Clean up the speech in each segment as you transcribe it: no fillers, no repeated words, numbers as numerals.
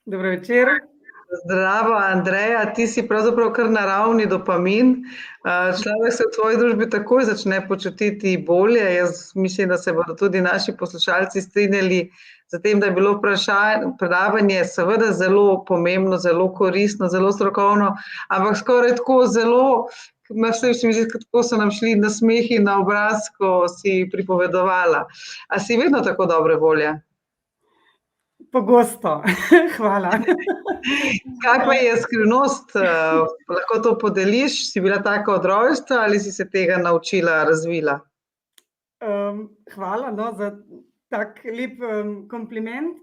Dobro večer. Zdravo, Andreja, ti si pravzaprav kar naravni dopamin. Človek se v tvoji družbi takoj začne počutiti bolje. Jaz mislim, da se bodo tudi naši poslušalci strinjali z tem, da je bilo predavanje seveda zelo pomembno, zelo koristno, zelo strokovno, ampak skoraj tako zelo, tako so nam šli nasmehi na obraz, ko si pripovedovala. A si vedno tako dobre volje? Pogosto. Hvala. Kaj pa je skrivnost? Lahko to podeliš? Si bila taka od rojstva ali si se tega naučila, razvila? Hvala, no, za tak lep, kompliment.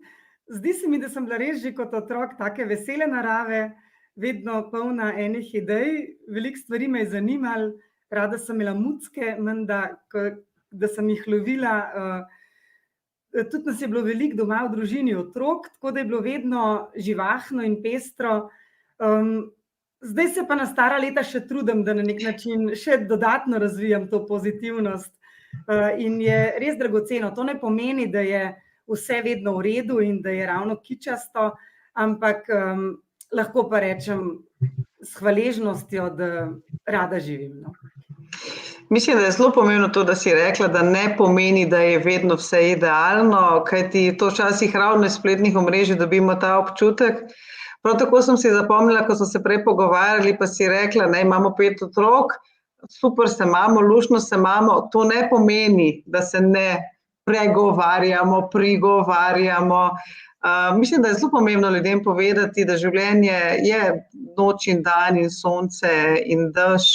Zdi se mi, da sem bila res že kot otrok take vesele narave, vedno polna enih idej, veliko stvari me je zanimalo, rada sem imela mucke, menda, da sem jih lovila, tudi nas je bilo veliko doma v družini otrok, tako da je bilo vedno živahno in pestro. Zdaj se pa na stara leta še trudim, da na neki način še dodatno razvijam to pozitivnost, in je res dragoceno. To ne pomeni, da je vse vedno v redu in da je ravno kičasto, ampak, lahko pa rečem s hvaležnostjo, da rada živim, no. Mislim, da je zelo pomembno to, da si rekla, da ne pomeni, da je vedno vse idealno, kajti to včasih ravno iz spletnih omrežij dobimo ta občutek. Prav tako sem si zapomnila, ko smo se prej pogovarjali, pa si rekla, ne, imamo 5 otrok, super se imamo, luštno se imamo, to ne pomeni, da se ne pregovarjamo, prigovarjamo. Mislim, da je zelo pomembno ljudem povedati, da življenje je noč in dan in sonce in dež.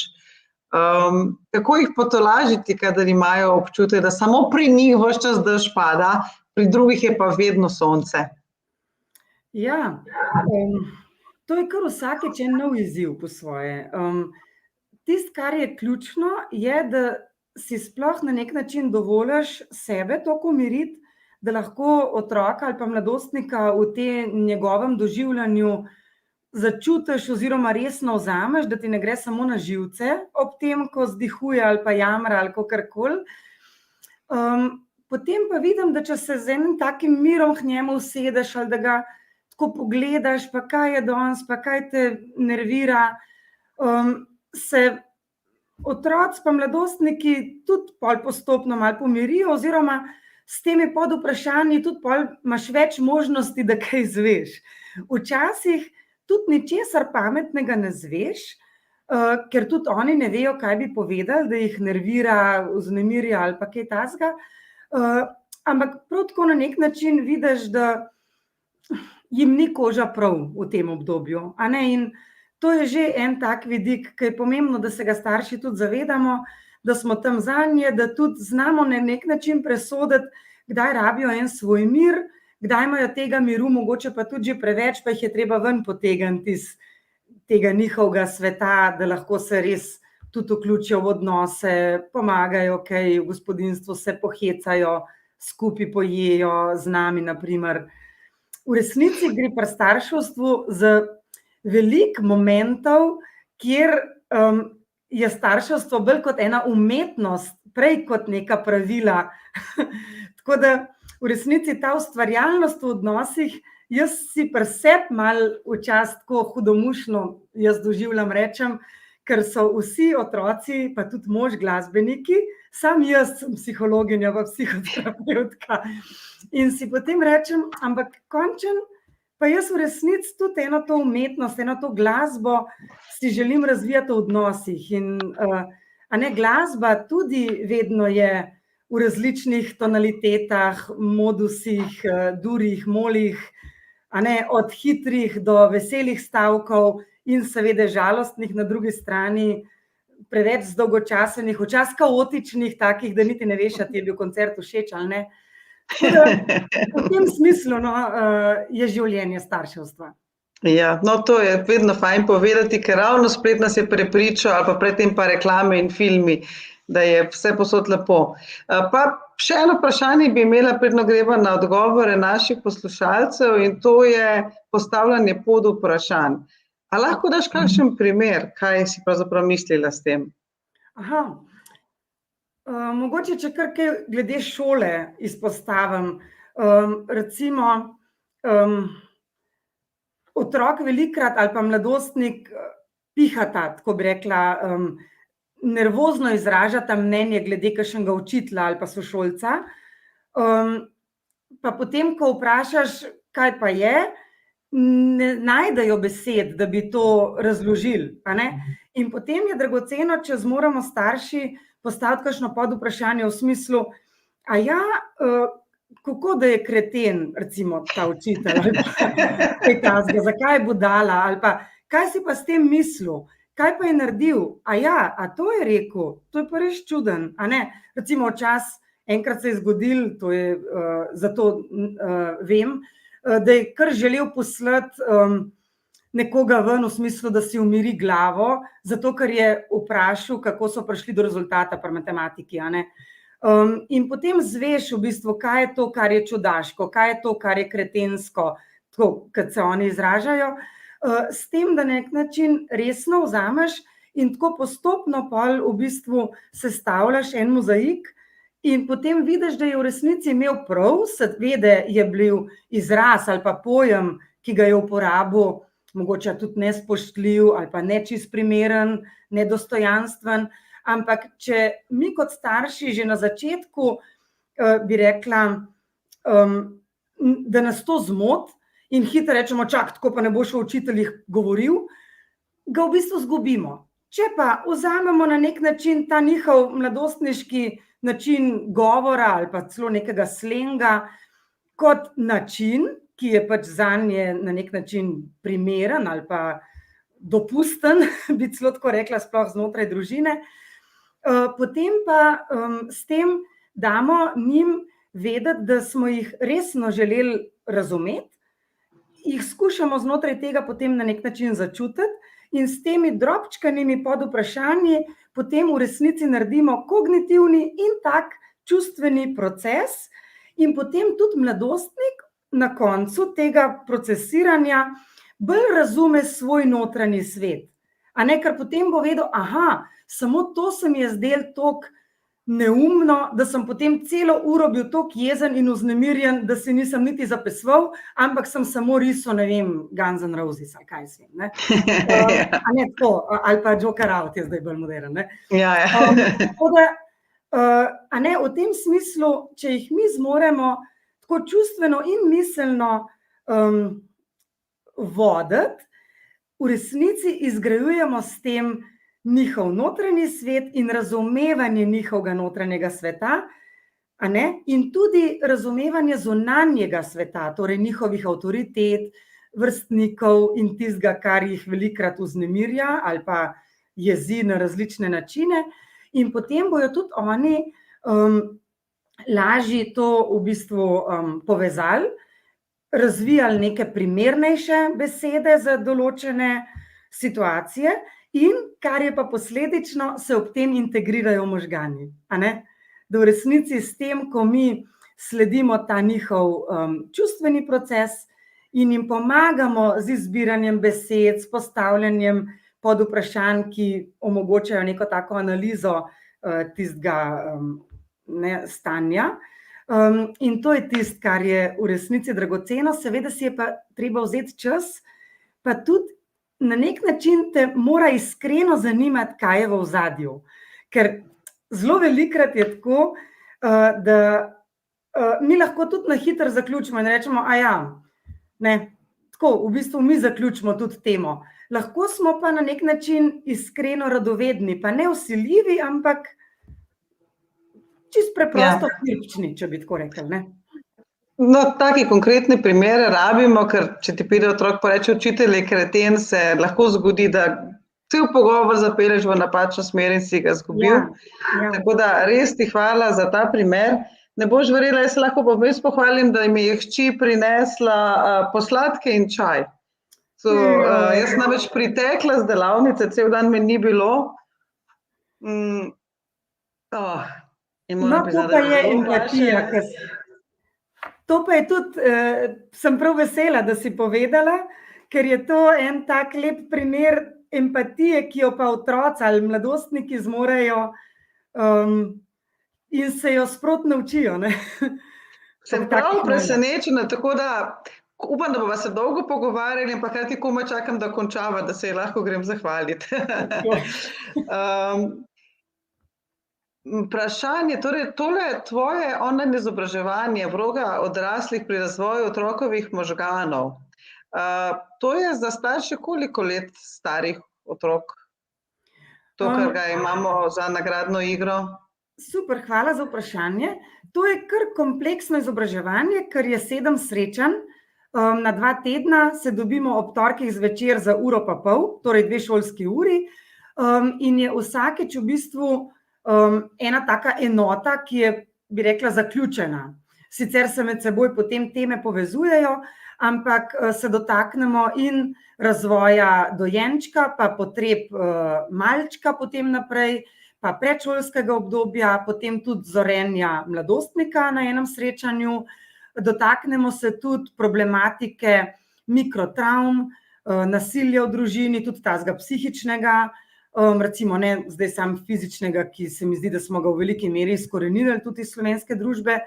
Kako jih potolažiti, kadar imajo občutek, da samo pri njih ves čas dež pada, pri drugih je pa vedno sonce? Ja, to je kar vsakič en nov izziv po svoje. Tisto, kar je ključno, je, da si sploh na neki način dovoliš sebe toliko umiriti, da lahko otroka ali pa mladostnika v tem njegovem doživljanju začutiš oziroma resno vzameš, da ti ne gre samo na živce ob tem, ko vzdihuje ali pa jamra ali kakorkoli. Potem pa vidim, da če se z enim takim mirom k njemu usedeš ali da ga tako pogledaš, pa kaj je danes, pa kaj te nervira, se otroci pa mladostniki tudi pol postopno malo pomirijo oziroma s temi podvprašanji tudi pol imaš več možnosti, da kaj izveš. Včasih tudi ničesar pametnega ne izveš, ker tudi oni ne vejo, kaj bi povedali, da jih nervira, vznemirja ali pa kaj takega, ampak prav tako na neki način vidiš, da jim ni koža prav v tem obdobju, a ne, in to je že en tak vidik, ke je pomembno, da se ga starši tudi zavedamo, da smo tam zanje, da tudi znamo na neki način presoditi, kdaj rabijo en svoj mir, kdaj imajo tega miru mogoče pa tudi že preveč, pa jih je treba ven potegniti iz tega njihovega sveta, da lahko se res tudi vključijo v odnose, pomagajo kaj v gospodinjstvu, se pohecajo, skupaj pojejo z nami, na primer. V resnici gre pri starševstvu za veliko momentov, kjer, je starševstvo bolj kot ena umetnost, prej kot neka pravila. Tako da v resnici ta ustvarjalnost v odnosih, jaz si pri sebi malo včasih tako hudomušno, jaz doživljam, rečem, ker so vsi otroci, pa tudi mož glasbeniki, samo jaz sem psihologinja pa psihoterapevtka. In si potem rečem, ampak končno pa jaz v resnici tudi eno to umetnost, eno to glasbo si želim razvijati v odnosih in, a ne, glasba tudi vedno je v različnih tonalitetah, modusih, durih, molih, a ne, od hitrih do veselih stavkov in seveda žalostnih na drugi strani, preveč zdolgočasenih, včasih kaotičnih, takih, da niti ne veš, a ti je bil koncert všeč ali ne. Tako da v tem smislu, no, je življenje starševstva. Ja, no, to je vedno fajn povedati, ker ravno splet nas je prepričal, ali pa predtem pa reklame in filmi, da je vse povsod lepo. Pa še eno vprašanje bi imela, preden greva na odgovore naših poslušalcev, in to je postavljanje podvprašanj. A lahko daš kakšen primer, kaj si pravzaprav mislila s tem? Aha. Mogoče, če kar kaj glede šole izpostavim. Recimo, otrok velikrat ali pa mladostnik pihata, tako bi rekla, nervozno izražata mnenje glede kakšnega učitelja ali pa sošolca. Pa potem, ko vprašaš, kaj pa je, ne najdejo besed, da bi to razložili, a ne? In potem je dragoceno, če zmoremo starši postaviti kakšno podvprašanje v smislu, a ja, kako da je kreten, recimo ta učitelj, ali pa kaj takega, zakaj je budala, ali pa kaj si pa s tem mislil, kaj pa je naredil, a ja, a to je rekel, to je pa res čuden, a ne? Recimo včasih enkrat se je zgodilo, to je, zato vem, da je kar želel poslati nekoga ven v smislu, da si umiri glavo, zato ker je vprašal, kako so prišli do rezultata pri matematiki, a ne. In potem zveš v bistvu, kaj je to, kar je čudaško, kaj je to, kar je kretensko, tako, kot se oni izražajo, s tem, da na nek način resno vzameš in tako postopno pol v bistvu sestavljaš en mozaik in potem vidiš, da je v resnici imel prav, seveda je bil izraz ali pa pojem, ki ga je uporabil, mogoče tudi nespoštljiv ali pa nečist primeren, nedostojanstven, ampak če mi kot starši že na začetku, bi rekla, da nas to zmoti in hitro rečemo, čak, tako pa ne boš o učiteljih govoril, ga v bistvu zgubimo. Če pa vzamemo na nek način ta njihov mladostniški način govora ali pa celo nekega slenga kot način, ki je pač zanje na nek način primeren ali pa dopusten, bi celo tako rekla, sploh znotraj družine, potem pa s tem damo njim vedeti, da smo jih resno želeli razumeti, jih skušamo znotraj tega potem na nek način začutiti in s temi drobčkanimi podvprašanji potem v resnici naredimo kognitivni in tak čustveni proces in potem tudi mladostnik na koncu tega procesiranja bolj razume svoj notranji svet. A ne, ker potem bo vedel, aha, samo to se mi je zdelo toliko neumno, da sem potem celo uro bil toliko jezen in vznemirjen, da si nisem niti zapisoval, ampak sem samo risal, ne vem, Guns N' Roses ali kaj svem, ne. A ne tako, ali pa Joker Out je zdaj bolj moderen, ne. Ja. Tako da, a ne, v tem smislu, če jih mi zmoremo tako čustveno in miselno voditi, v resnici izgrajujemo s tem njihov notranji svet in razumevanje njihovega notranjega sveta, a ne, in tudi razumevanje zunanjega sveta, torej njihovih avtoritet, vrstnikov in tistega, kar jih velikokrat vznemirja ali pa jezi na različne načine, in potem bojo tudi oni lažje to v bistvu povezali, razvijali neke primernejše besede za določene situacije in, kar je pa posledično, se ob tem integrirajo možgani, a ne. Da v resnici s tem, ko mi sledimo ta njihov čustveni proces in jim pomagamo z izbiranjem besed, s postavljanjem podvprašanj, ki omogočajo neko tako analizo tistega stanja. In to je tisto, kar je v resnici dragoceno, seveda si je pa treba vzeti čas, pa tudi na nek način te mora iskreno zanimati, kaj je v ozadju. Ker zelo velikokrat je tako, da mi lahko tudi na hitro zaključimo in rečemo, ne, tako, v bistvu mi zaključimo tudi temo. Lahko smo pa na nek način iskreno radovedni, pa ne vsiljivi, ampak čisto preprosto kripčni, če bi tako rekli, ne. No, taki konkretne primere rabimo, ker če ti pride otrok pa reče, učitelj je kreten, se lahko zgodi, da cel pogovor zapelješ v napačno smer in si ga izgubil. Ja. Tako da res ti hvala za ta primer. Ne boš verjela, jaz lahko pa res pohvalim, da mi je hči prinesla posladke in čaj. Jaz sem namreč pritekla z delavnice, cel dan me ni bilo. No, to pa je empatija, to pa je tudi, sem prav vesela, da si povedala, ker je to en tak lep primer empatije, ki jo pa otroci ali mladostniki zmorejo in se jo sproti naučijo, ne. Sem prav presenečena, tako da Upam, da bova se dolgo pogovarjali, ampak hkrati komaj čakam, da končava, da se ji lahko grem zahvaliti. Vprašanje, torej tole tvoje online izobraževanje, vloga odraslih pri razvoju otrokovih možganov, to je za starše koliko let starih otrok? To, kar ga imamo za nagradno igro? Super, hvala za vprašanje. To je kar kompleksno izobraževanje, ker je 7 srečanj. Na 2 tedna se dobimo ob torkih zvečer za uro pa pol, torej 2 šolski uri, in je vsakič v bistvu ena taka enota, ki je, bi rekla, zaključena. Sicer se med seboj potem teme povezujejo, ampak se dotaknemo in razvoja dojenčka, pa potreb malčka potem naprej, pa predšolskega obdobja, potem tudi zorenja mladostnika na enem srečanju. Dotaknemo se tudi problematike mikrotravm, nasilja v družini, tudi tazga psihičnega, recimo ne zdaj sam fizičnega, ki se mi zdi, da smo ga v veliki meri izkoreninili tudi iz slovenske družbe,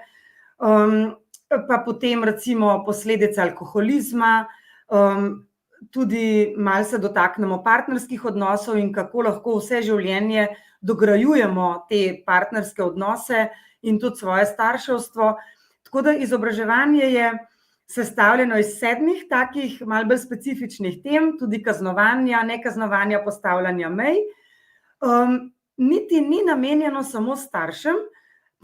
pa potem recimo posledice alkoholizma, tudi malo se dotaknemo partnerskih odnosov in kako lahko vse življenje dograjujemo te partnerske odnose in tudi svoje starševstvo. Tako da izobraževanje je sestavljeno iz 7 takih malo bolj specifičnih tem, tudi kaznovanja, nekaznovanja, postavljanja mej. Niti ni namenjeno samo staršem,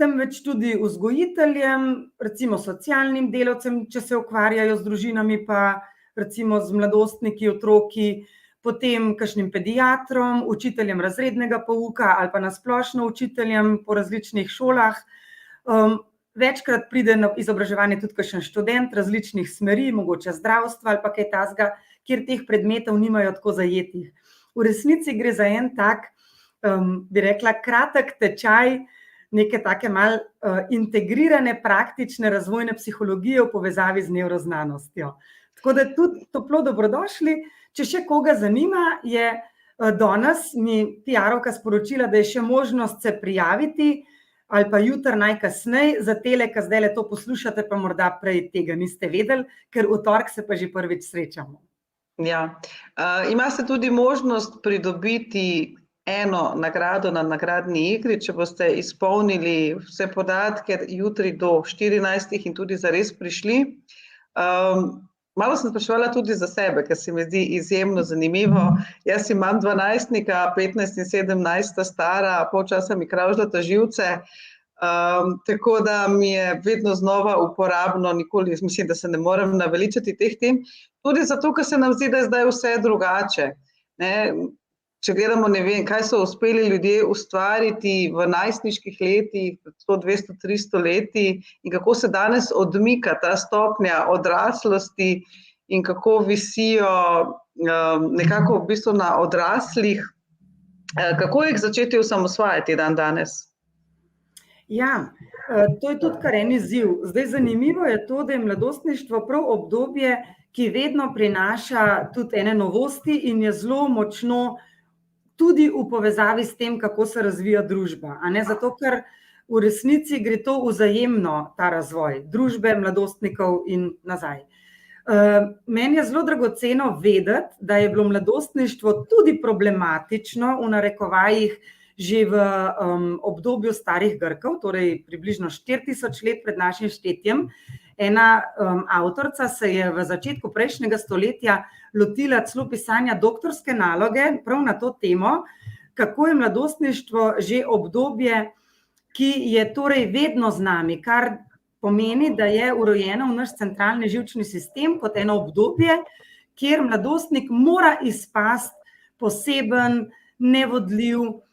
temveč tudi vzgojiteljem, recimo socialnim delavcem, če se ukvarjajo z družinami, pa recimo z mladostniki, otroki, potem kakšnim pediatrom, učiteljem razrednega pouka ali pa na splošno učiteljem po različnih šolah. Večkrat pride na izobraževanje tudi kakšen študent različnih smeri, mogoče zdravstva ali pa kaj takega, kjer teh predmetov nimajo tako zajetih. V resnici gre za en tak, bi rekla, kratek tečaj neke take malo integrirane praktične razvojne psihologije v povezavi z nevroznanostjo. Tako da tudi toplo dobrodošli. Če še koga zanima, je danes mi PR-ovka sporočila, da je še možnost se prijaviti, ali pa jutri najkasneje, za tele, ki zdajle to poslušate, pa morda prej tega niste vedeli, ker v torek se pa že prvič srečamo. Ja, imate tudi možnost pridobiti eno nagrado na nagradni igri, če boste izpolnili vse podatke jutri do 14 in tudi zares prišli. Malo sem spraševala tudi za sebe, ker se mi zdi izjemno zanimivo. Jaz imam 12-nika, 15 in 17 stara, pol časa mi kravžljata živce, tako da mi je vedno znova uporabno, nikoli mislim, da se ne morem naveličati teh tem, tudi zato, ker se nam zdi, da je zdaj vse drugače. Če gledamo, ne vem, kaj so uspeli ljudje ustvariti v najstniških letih, 100, 200, 300 leti in kako se danes odmika ta stopnja odraslosti in kako visijo nekako v bistvu na odraslih, kako jih začeti osamosvajati dan danes? Ja, to je tudi kar en izziv. Zdaj zanimivo je to, da je mladostništvo prav obdobje, ki vedno prinaša tudi ene novosti in je zelo močno tudi v povezavi s tem, kako se razvija družba. Zato, ker v resnici gre to vzajemno, ta razvoj družbe, mladostnikov in nazaj. Meni je zelo dragoceno vedeti, da je bilo mladostništvo tudi problematično v narekovajih že v obdobju starih Grkov, torej približno 4000 let pred našim štetjem. Ena avtorica se je v začetku prejšnjega stoletja lotila celo pisanja doktorske naloge prav na to temo, kako je mladostništvo že obdobje, ki je torej vedno z nami, kar pomeni, da je urojeno v naš centralni živčni sistem kot eno obdobje, kjer mladostnik mora izpasti poseben, nevodljiv,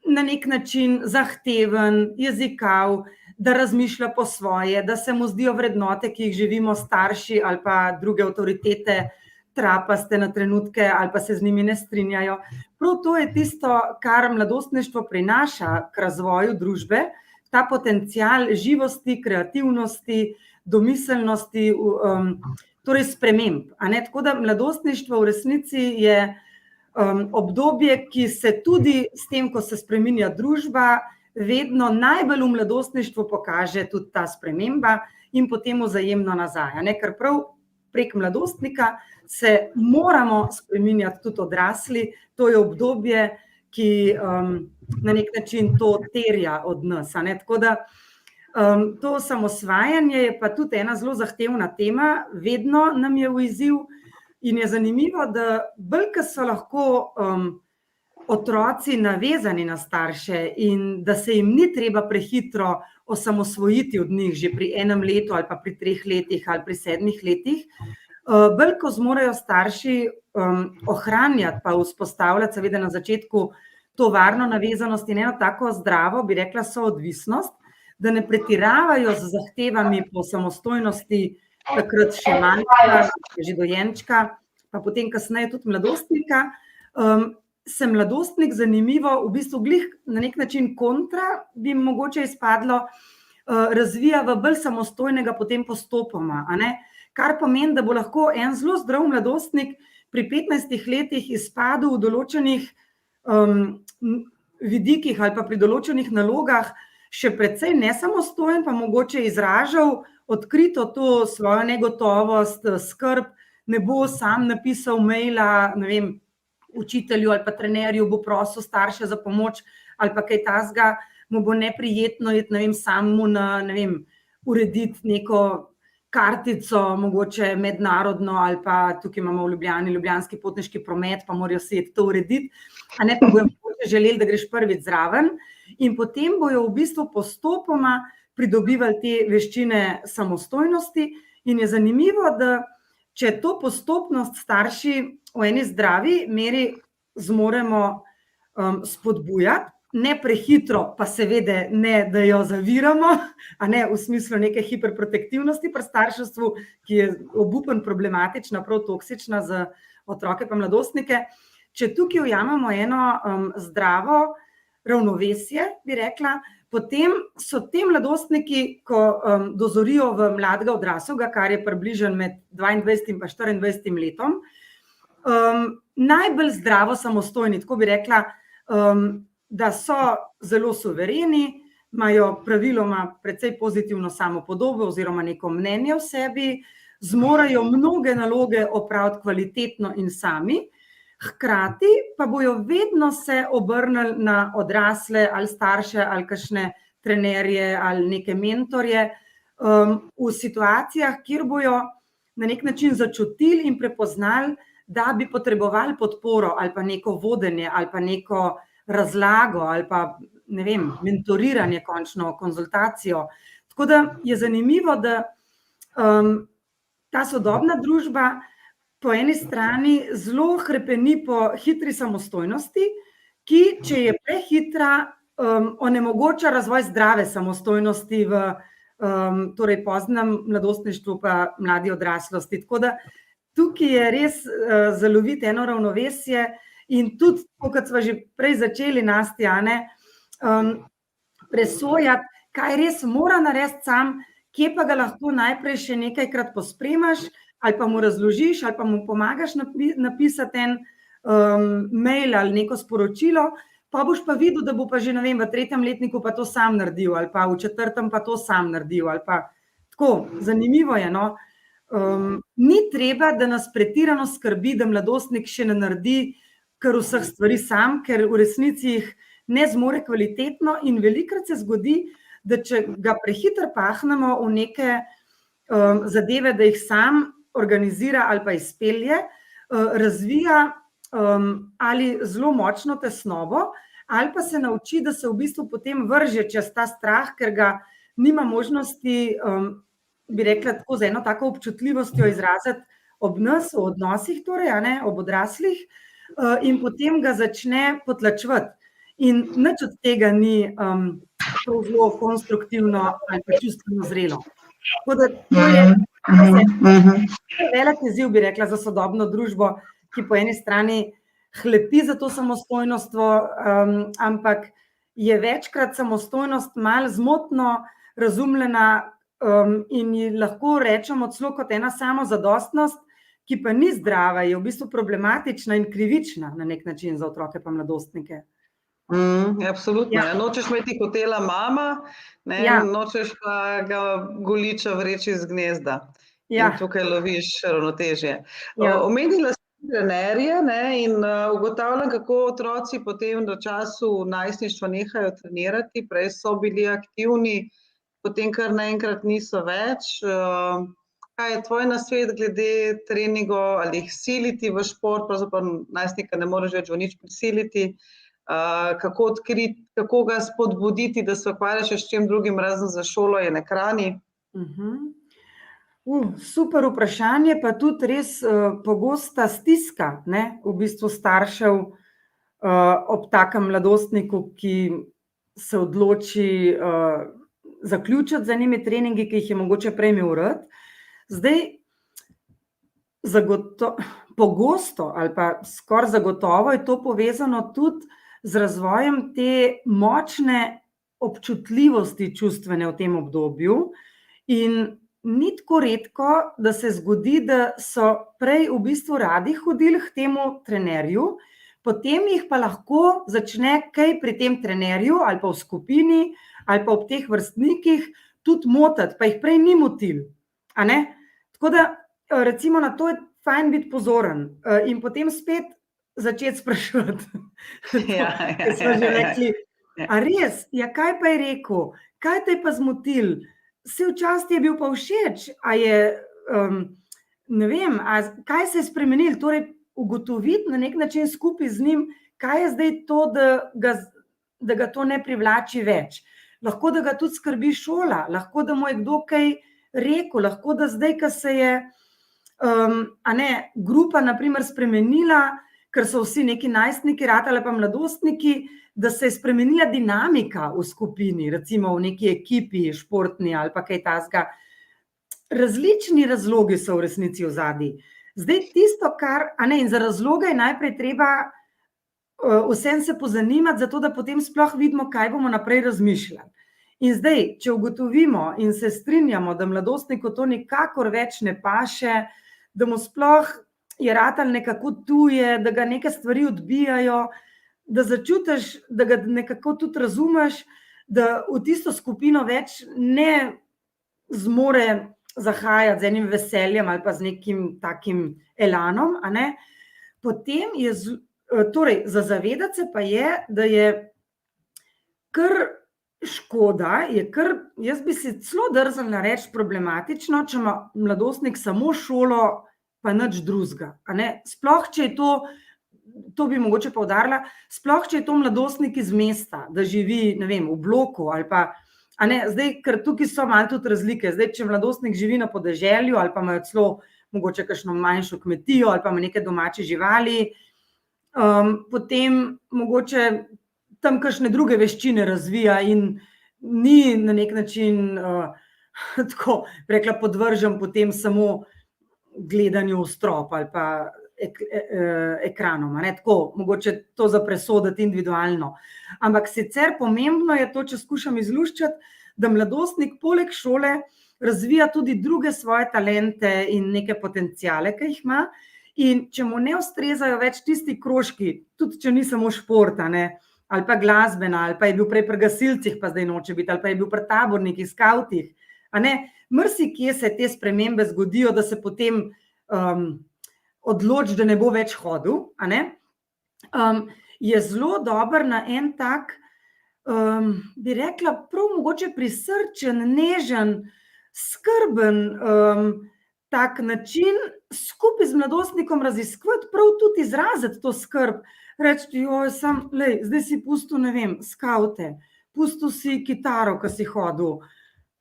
na nek način zahteven, jezikav, da razmišlja po svoje, da se mu zdijo vrednote, ki jih živimo starši ali pa druge avtoritete, trapaste na trenutke ali pa se z njimi ne strinjajo. Prav to je tisto, kar mladostništvo prinaša k razvoju družbe, ta potencial živosti, kreativnosti, domiselnosti, torej sprememb. Tako da mladostništvo v resnici je obdobje, ki se tudi s tem, ko se spreminja družba, vedno najbolj v mladostništvu pokaže tudi ta sprememba in potem vzajemno nazaj. Ker prav prek mladostnika se moramo spreminjati tudi odrasli, to je obdobje, ki na nek način to terja od nas. Tako da to osamosvajanje je pa tudi ena zelo zahtevna tema, vedno nam je v izziv in je zanimivo, da bolj, ko so lahko otroci navezani na starše in da se jim ni treba prehitro osamosvojiti od njih že pri 1 letu ali pa pri 3 letih ali pri 7 letih, bolj, ko zmorejo starši ohranjati pa vzpostavljati seveda na začetku to varno navezanost in eno tako zdravo, bi rekla, soodvisnost, da ne pretiravajo z zahtevami po samostojnosti takrat še malčka, že dojenčka, pa potem kasneje tudi mladostnika, se mladostnik zanimivo, v bistvu glih na nek način kontra, bi mogoče izpadlo, razvija v bolj samostojnega potem postopoma, kar pomeni, da bo lahko en zelo zdrav mladostnik pri 15 letih izpadel v določenih vidikih ali pa pri določenih nalogah še precej nesamostojen, pa mogoče izražal odkrito to svojo negotovost, skrb, ne bo sam napisal maila, ne vem, učitelju ali pa trenerju, bo prosil starše za pomoč ali pa kaj takega, mu bo neprijetno iti, ne vem, sam mu urediti neko kartico, mogoče mednarodno ali pa tukaj imamo v Ljubljani ljubljanski potniški promet, pa morajo si to urediti, pa bojo želeli, da greš prvič zraven in potem bojo v bistvu postopoma pridobivali te veščine samostojnosti in je zanimivo, da če to postopnost starši v eni zdravi meri zmoremo spodbujati, ne prehitro, pa seveda ne, da jo zaviramo, v smislu neke hiperprotektivnosti pri starševstvu, ki je obupen problematična, prav toksična za otroke pa mladostnike. Če tukaj ujamemo eno zdravo ravnovesje, bi rekla, potem so te mladostniki, ko dozorijo v mladega odraslega, kar je približno med 22 in pa 24 letom, najbolj zdravo samostojni, tako bi rekla, da so zelo suvereni, imajo praviloma precej pozitivno samopodobo oziroma neko mnenje o sebi, zmorejo mnoge naloge opraviti kvalitetno in sami, hkrati pa bojo vedno se obrnili na odrasle ali starše ali kakšne trenerje ali neke mentorje v situacijah, kjer bojo na nek način začutili in prepoznali, da bi potrebovali podporo ali pa neko vodenje ali pa neko razlago ali pa, ne vem, mentoriranje, končno konzultacijo. Tako da je zanimivo, da ta sodobna družba po eni strani zelo hrepeni po hitri samostojnosti, ki, če je prehitra, onemogoča razvoj zdrave samostojnosti v torej poznem mladostništvu pa mladi odraslosti. Tako da tukaj je res zaloviti eno ravnovesje in tudi, kot smo že prej začeli, Nastja, presojati, kaj res mora narediti sam, kje pa ga lahko najprej še nekajkrat pospremaš, ali pa mu razložiš, ali pa mu pomagaš napisati en mail ali neko sporočilo, pa boš pa videl, da bo pa že, ne vem, v 3. letniku pa to sam naredil, ali pa v 4. pa to sam naredil, ali pa tako, zanimivo je, ni treba, da nas pretirano skrbi, da mladostnik še ne naredi kar vseh stvari sam, ker v resnici jih ne zmore kvalitetno in velikokrat se zgodi, da če ga prehitro pahnemo v neke zadeve, da jih sam organizira ali pa izpelje, razvija ali zelo močno tesnobo, ali pa se nauči, da se v bistvu potem vrže čez ta strah, ker ga nima možnosti, bi rekla tako, z eno tako občutljivostjo izraziti ob nas, v odnosih torej, ob odraslih, in potem ga začne potlačevati. In nič od tega ni zelo konstruktivno ali pa čustveno zrelo. Tako da to je velik izziv, bi rekla, za sodobno družbo, ki po eni strani hlepi za to samostojnostjo, ampak je večkrat samostojnost malo zmotno razumljena in ji lahko rečemo celo kot ena samozadostnost, ki pa ni zdrava, je v bistvu problematična in krivična na nek način za otroke pa mladostnike. Absolutno. Ja. Ja. Nočeš imeti hotela mama, ne, Ja. nočeš pa ga goliča vreči iz gnezda. Ja. In tukaj loviš ravnotežje. Ja. Omenila si trenerje, ne, in ugotavljam, kako otroci potem v času najstništva nehajo trenirati. Prej so bili aktivni, potem kar naenkrat niso več. Kaj je tvoj nasvet glede treningov, ali jih siliti v šport, pravzaprav najstnika ne moreš več v nič prisiliti. Kako odkriti, kako ga spodbuditi, da se ukvarja še s čim drugim razen za šolo in ekrani? Super vprašanje, pa tudi res pogosta stiska, ne, v bistvu staršev ob takem mladostniku, ki se odloči zaključiti z enimi treningi, ki jih je mogoče prej imel rad. Zdaj, pogosto ali pa skoraj zagotovo je to povezano tudi z razvojem te močne občutljivosti čustvene v tem obdobju in ni tako redko, da se zgodi, da so prej v bistvu radi hodili k temu trenerju, potem jih pa lahko začne kaj pri tem trenerju ali pa v skupini ali pa ob teh vrstnikih tudi motiti, pa jih prej ni motil, a ne? Tako da recimo na to je fajn biti pozoren in potem spet začeti spraševati. Ker smo že rekli, a res, ja kaj pa je rekel, kaj te je pa zmotil, saj včasih je bil pa všeč, a je, ne vem, kaj se je spremenilo, torej ugotoviti na nek način skupaj z njim, kaj je zdaj to, da ga to ne privlači več. Lahko, da ga tudi skrbi šola, lahko, da mu je kdo kaj rekel, lahko, da zdaj, ko se je grupa na primer spremenila, ker so vsi neki najstniki ratali pa mladostniki, da se je spremenila dinamika v skupini, recimo v neki ekipi športni ali pa kaj takega. Različni razlogi so v resnici ozadaj. Zdaj tisto, in za razloge je najprej treba vsem se pozanimati, zato da potem sploh vidimo, kaj bomo naprej razmišljali. In zdaj, če ugotovimo in se strinjamo, da mladostniku to nikakor več ne paše, da mu sploh je ratal nekako tuje, da ga neke stvari odbijajo, da začutiš, da ga nekako tudi razumeš, da v tisto skupino več ne zmore zahajati z enim veseljem ali pa z nekim takim elanom, a ne, potem je, torej za zavedati se pa je, da je kar škoda, jaz bi si celo drznila reči problematično, če ima mladostnik samo šolo pa nič drugega, a ne, sploh če je to bi mogoče poudarila, sploh če je to mladostnik iz mesta, da živi, ne vem, v bloku ali pa, a ne, zdaj, ker tukaj so malo tudi razlike, zdaj, če mladostnik živi na podeželju ali pa imajo celo mogoče kakšno manjšo kmetijo ali pa ima neke domače živali, potem mogoče tam kakšne druge veščine razvija in ni na nek način tako, rekla, podvržen potem samo gledanju v strop ali pa ekranom, a ne, tako, mogoče to za presoditi individualno. Ampak sicer pomembno je to, če skušam izluščiti, da mladostnik poleg šole razvija tudi druge svoje talente in neke potenciale, ki jih ima, in če mu ne ustrezajo več tisti krožki, tudi če ni samo šport, a ne, ali pa glasbena, ali pa je bil prej pri gasilcih, pa zdaj noče biti, ali pa je bil pri tabornikih, skavtih, a ne, marsikje se te spremembe zgodijo, da se potem odloči, da ne bo več hodil, a ne, je zelo dober na en tak, bi rekla, prav mogoče prisrčen, nežen, skrben tak način skupaj z mladostnikom raziskovati, prav tudi izraziti to skrb, reči, zdaj si pustil, ne vem, skavte, pustil si kitaro, ko si hodil,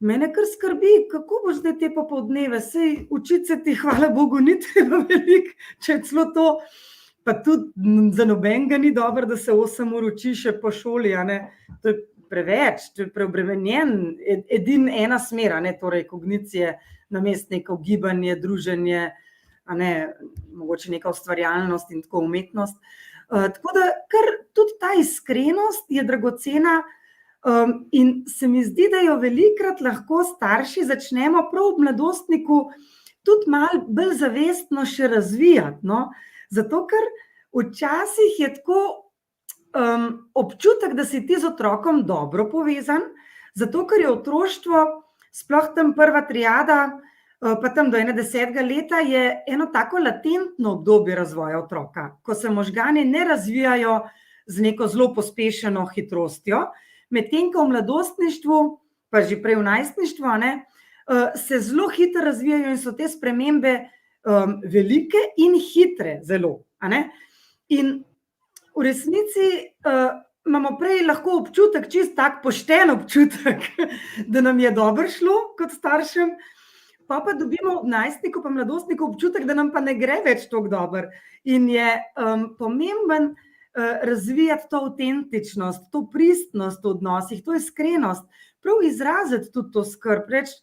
mene kar skrbi, kako boš zdaj te popoldneve, saj učiti se ti, hvala Bogu, ni treba veliko, če je celo to, pa tudi za nobenega ni dobro, da se 8 ur uči še po šoli, a ne, to je preveč, to je preobremenjen, ena smer, a ne, torej kognicije, namesto neko gibanje, druženje, a ne, mogoče neka ustvarjalnost in tako umetnost. Tako da kar tudi ta iskrenost je dragocena in se mi zdi, da jo velikokrat lahko starši začnemo prav v mladostniku tudi malo bolj zavestno še razvijati, no, zato ker včasih je tako občutek, da si ti z otrokom dobro povezan, zato ker je otroštvo, sploh tam prva triada, pa tam do 10. leta, je eno tako latentno obdobje razvoja otroka, ko se možgani ne razvijajo z neko zelo pospešeno hitrostjo, medtem ko v mladostništvu, pa že prej v najstništvu, se zelo hitro razvijajo in so te spremembe velike in hitre zelo. In v resnici imamo prej lahko občutek, čist tak pošten občutek, da nam je dobro šlo kot staršem, pa dobimo v najstniku pa mladostniku občutek, da nam pa ne gre več tako dobro. In je pomemben razvijati to avtentičnost, to pristnost v odnosih, to iskrenost, prav izraziti tudi to skrb, reči,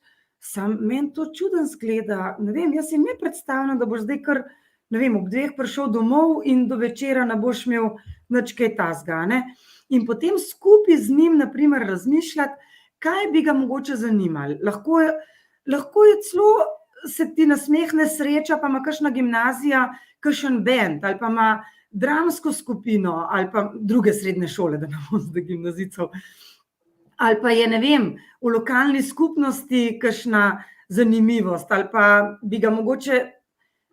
meni to čuden zgleda, ne vem, jaz si ne predstavljam, da boš zdaj kar, ne vem, ob 2 prišel domov in do večera ne boš imel nič kaj tazga, in potem skupaj z njim, na primer, razmišljati, kaj bi ga mogoče zanimalo. Lahko je celo, se ti nasmehne sreča, pa ima kakšna gimnazija, kakšen band, ali pa ima dramsko skupino, ali pa druge srednje šole, da ne bom zdaj gimnazijcev, ali pa je, ne vem, v lokalni skupnosti kakšna zanimivost, ali pa bi ga mogoče,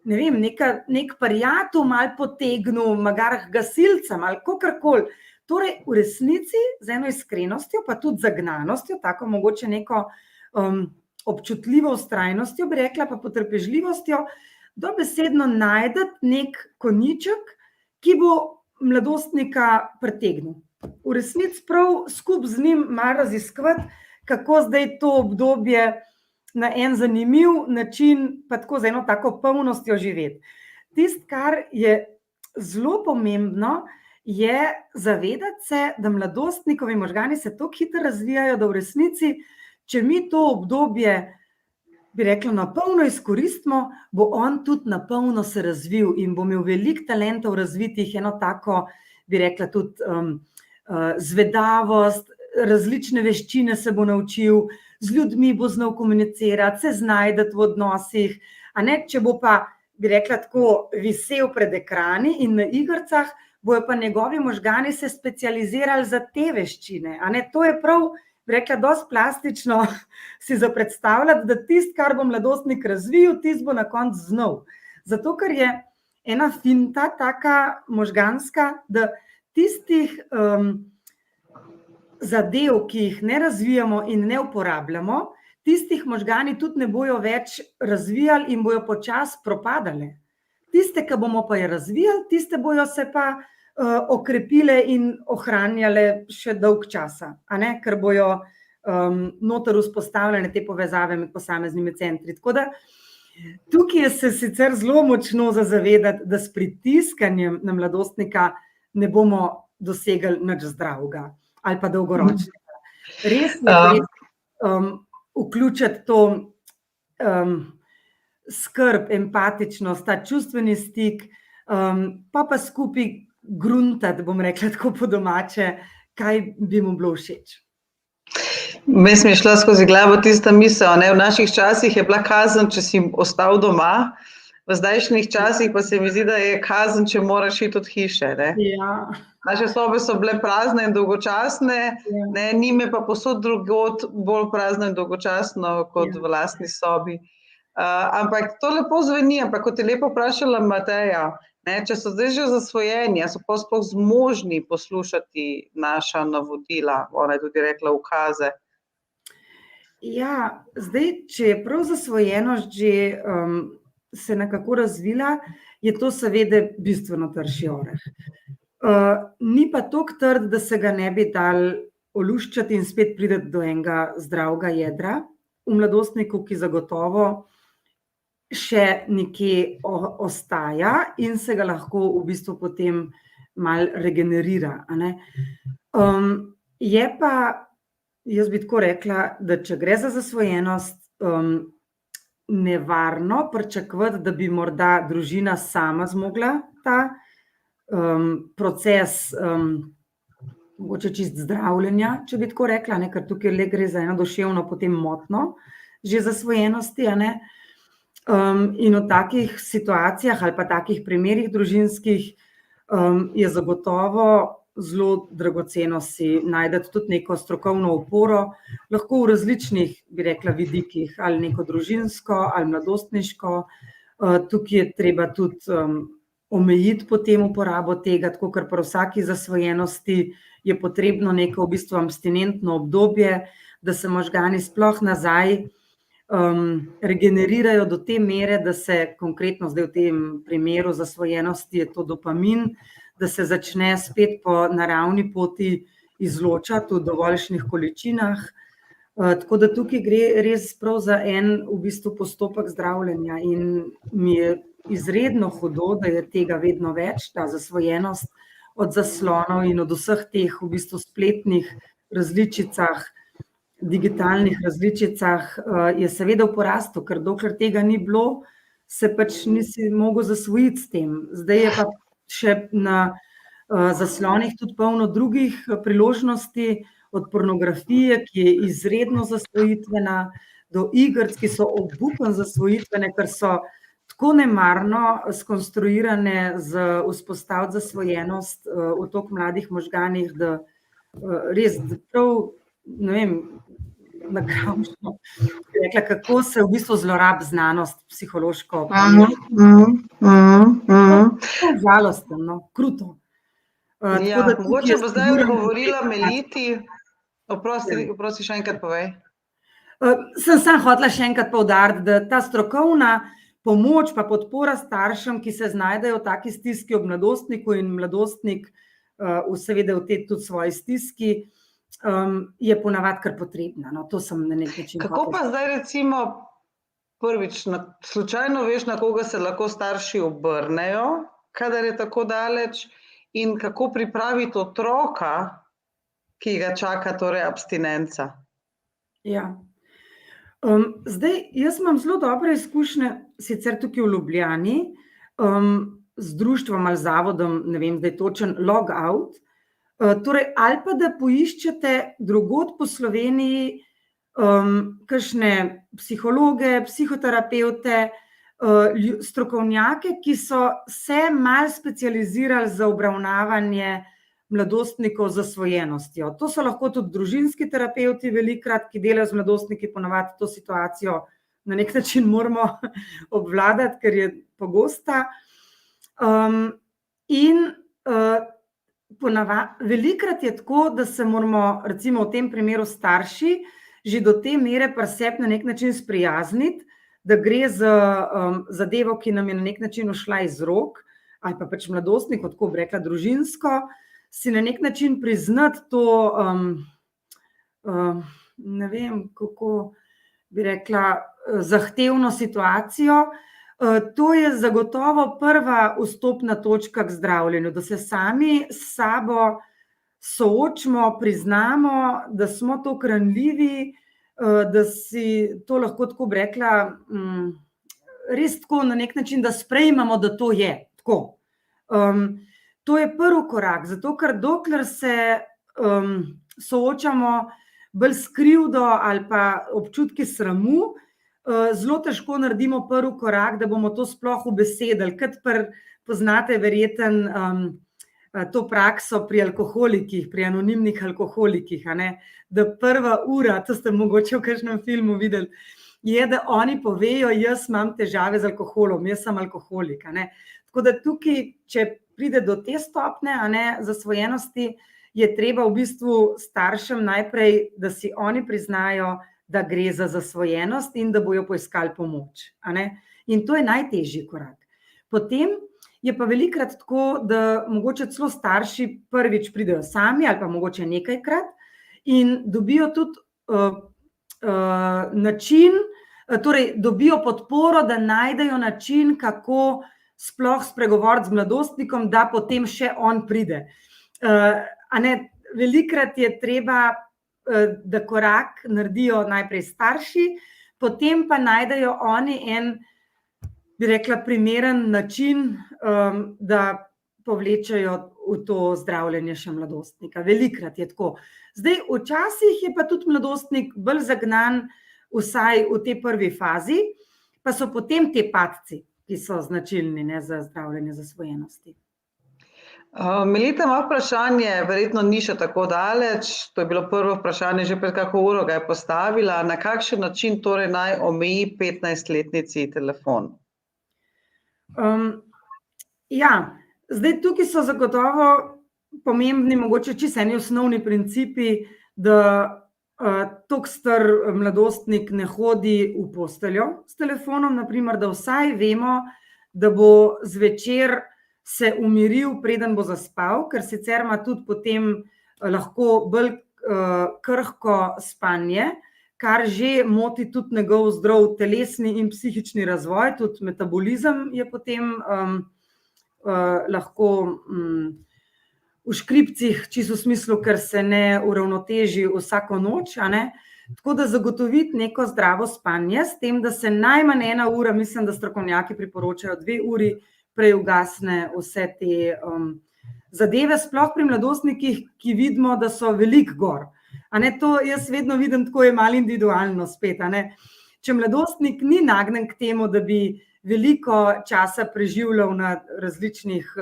ne vem, nek prijatelj malo potegnil, magar gasilcem, ali kakorkoli. Torej, v resnici z eno iskrenostjo, pa tudi zagnanostjo, tako mogoče neko občutljivo vztrajnostjo, bi rekla, pa potrpežljivostjo, dobesedno najdeti nek konjiček, ki bo mladostnika pritegnil. V resnici prav skupaj z njim malo raziskovati, kako zdaj to obdobje na en zanimiv način, pa tako z eno tako polnostjo živeti. Tisto, kar je zelo pomembno, je zavedati se, da mladostnikovi možgani se tako hitro razvijajo, da v resnici, če mi to obdobje, bi rekla, na polno izkoristimo, bo on tudi na polno se razvil in bo imel veliko talentov razvitih, eno tako, bi rekla, tudi zvedavost, različne veščine se bo naučil, z ljudmi bo znal komunicirati, se znajdeti v odnosih, če bo pa, bi rekla, tako visel pred ekrani in na igricah, bojo pa njegovi možgani se specializirali za te veščine. To je prav, bi rekla, dosti plastično si za predstavljati, da tisto, kar bo mladostnik razvil, tisto bo na koncu znal. Zato, ker je ena finta taka možganska, da tistih zadev, ki jih ne razvijamo in ne uporabljamo, tistih možgani tudi ne bojo več razvijali in bojo počasi propadale. Tiste, ki bomo pa je razvijali, tiste bojo se pa okrepile in ohranjale še dolg časa, ker bojo noter vzpostavljene te povezave med posameznimi centri. Tako da tukaj je se sicer zelo močno zavedati, da s pritiskanjem na mladostnika ne bomo dosegli nič zdravega ali pa dolgoročnega. Res je vključiti to skrb, empatičnost, ta čustveni stik, pa skupaj gruntati, bom rekla tako po domače, kaj bi mu bilo všeč. Mes mi je šla skozi glavo tista misel, v naših časih je bila kazen, če si ostal doma, v zdajšnjih časih pa se mi zdi, da je kazen, če moraš iti od hiše. Ja. Naše sobe so bile prazne in dolgočasne, njime pa posod drugod bolj prazno in dolgočasno kot v lastni sobi. Ampak to lepo zveni, ampak kot je lepo vprašala Mateja, če so zdaj že zasvojeni, so pa sploh zmožni poslušati naša navodila, ona je tudi rekla ukaze. Ja, zdaj, če je prav zasvojenost že se nekako razvila, je to seveda bistveno trši oreh. Ni pa toliko trd, da se ga ne bi dal oluščati in spet priti do enega zdravega jedra v mladostniku, ki zagotovo še nekje ostaja in se ga lahko v bistvu potem malo regenerira. Je pa, jaz bi tako rekla, da če gre za zasvojenost, nevarno pričakovati, da bi morda družina sama zmogla ta proces mogoče čist zdravljenja, če bi tako rekla, ker tukaj le gre za eno duševno potem motno že zasvojenosti. In v takih situacijah ali pa takih primerih družinskih je zagotovo zelo dragoceno si najdete tudi neko strokovno oporo, lahko v različnih, bi rekla, vidikih, ali neko družinsko, ali mladostniško. Tukaj je treba tudi omejiti potem uporabo tega, tako ker pri vsaki zasvojenosti je potrebno neko v bistvu abstinentno obdobje, da se možgani sploh nazaj regenerirajo do te mere, da se konkretno zdaj v tem primeru zasvojenosti je to dopamin, da se začne spet po naravni poti izločati v dovoljšnih količinah. Tako da tukaj gre res prav za en v bistvu postopek zdravljenja in mi je izredno hudo, da je tega vedno več, ta zasvojenost od zaslonov in od vseh teh v bistvu spletnih različicah, digitalnih različicah je seveda v porastu, ker dokler tega ni bilo, se pač nisi mogel zasvojiti s tem. Zdaj je pa še na zaslonih tudi polno drugih priložnosti, od pornografije, ki je izredno zasvojitvena, do igric, ki so obupno zasvojitvene, ker so tako nemarno skonstruirane za vzpostaviti zasvojenost v toliko mladih možganih, da res prav, ne vem, nagrabno rekla, kako se v bistvu zlorab znanost psihološko. To je žalostno, kruto. Ja, mogoče bo zdaj odgovorila Meliti. Oprosti, še enkrat povej. Sem samo hotela še enkrat poudariti, da ta strokovna pomoč pa podpora staršem, ki se znajdejo v taki stiski ob mladostniku in mladostnik seveda v tej tudi svoji stiski, je ponavadi kar potrebna. No, to sem na nek način Kako pa zdaj recimo prvič, slučajno veš, na koga se lahko starši obrnejo, kadar je tako daleč, in kako pripraviti otroka, ki ga čaka torej abstinenca? Ja. Zdaj, jaz imam zelo dobre izkušnje, sicer tukaj v Ljubljani, z društvom ali zavodom, ne vem, zdaj točen, Logout, torej ali pa da poiščete drugod po Sloveniji kakšne psihologe, psihoterapevte, strokovnjake, ki so se malo specializirali za obravnavanje mladostnikov z zasvojenostjo. To so lahko tudi družinski terapevti velikokrat, ki delajo z mladostniki, ponavadi to situacijo na nek način moramo obvladati, ker je pogosta. In velikokrat je tako, da se moramo recimo v tem primeru starši že do te mere pri sebi na nek način sprijazniti, da gre za zadevo, ki nam je na nek način ušla iz rok, ali pa pač mladostnik, tako bi rekla družinsko, si na nek način priznati to, ne vem, kako bi rekla, zahtevno situacijo. To je zagotovo prva vstopna točka k zdravljenju, da se sami s sabo soočimo, priznamo, da smo toliko ranljivi, da si to lahko, tako bi rekla, res tako na nek način, da sprejmemo, da to je tako. To je prvi korak, zato ker dokler se soočamo bolj s krivdo ali pa občutki sramu, zelo težko naredimo prvi korak, da bomo to sploh ubesedili. Kot poznate verjetno to prakso pri alkoholikih, pri anonimnih alkoholikih, da prva ura, to ste mogoče v kakšnem filmu videli, je, da oni povejo, jaz imam težave z alkoholom, jaz sem alkoholik. Tako da tukaj, če pride do te stopnje zasvojenosti, je treba v bistvu staršem najprej, da si oni priznajo, da gre za zasvojenost in da bojo poiskali pomoč. In to je najtežji korak. Potem je pa velikokrat tako, da mogoče celo starši prvič pridejo sami ali pa mogoče nekajkrat in dobijo tudi način, torej dobijo podporo, da najdejo način, kako sploh spregovoriti z mladostnikom, da potem še on pride. Velikokrat je treba, da korak naredijo najprej starši, potem pa najdejo oni en, bi rekla, primeren način, da povlečejo v to zdravljenje še mladostnika. Velikokrat je tako. Zdaj, včasih je pa tudi mladostnik bolj zagnan, vsaj v tej prvi fazi, pa so potem te padci, ki so značilni za zdravljenje zasvojenosti. Melita ima vprašanje, verjetno ni še tako daleč, to je bilo prvo vprašanje, že pred kako uro ga je postavila, na kakšen način torej naj omeji 15-letnici telefon? Ja, zdaj tukaj so zagotovo pomembni mogoče čisto eni osnovni principi, da toliko star mladostnik ne hodi v posteljo s telefonom, na primer, da vsaj vemo, da bo zvečer se umiril, preden bo zaspal, ker sicer ima tudi potem lahko bolj krhko spanje, kar že moti tudi njegov zdrav telesni in psihični razvoj, tudi metabolizem je potem lahko v škripcih, čisto v smislu, ker se ne uravnoteži vsako noč, a ne. Tako da zagotoviti neko zdravo spanje, s tem, da se najmanj 1 ura, mislim, da strokovnjaki priporočajo 2 uri, prej ugasne vse te zadeve, sploh pri mladostnikih, ki vidimo, da so veliko gor. A ne, to jaz vedno vidim, tako je malo individualno spet, a ne. Če mladostnik ni nagnjen k temu, da bi veliko časa preživljal na različnih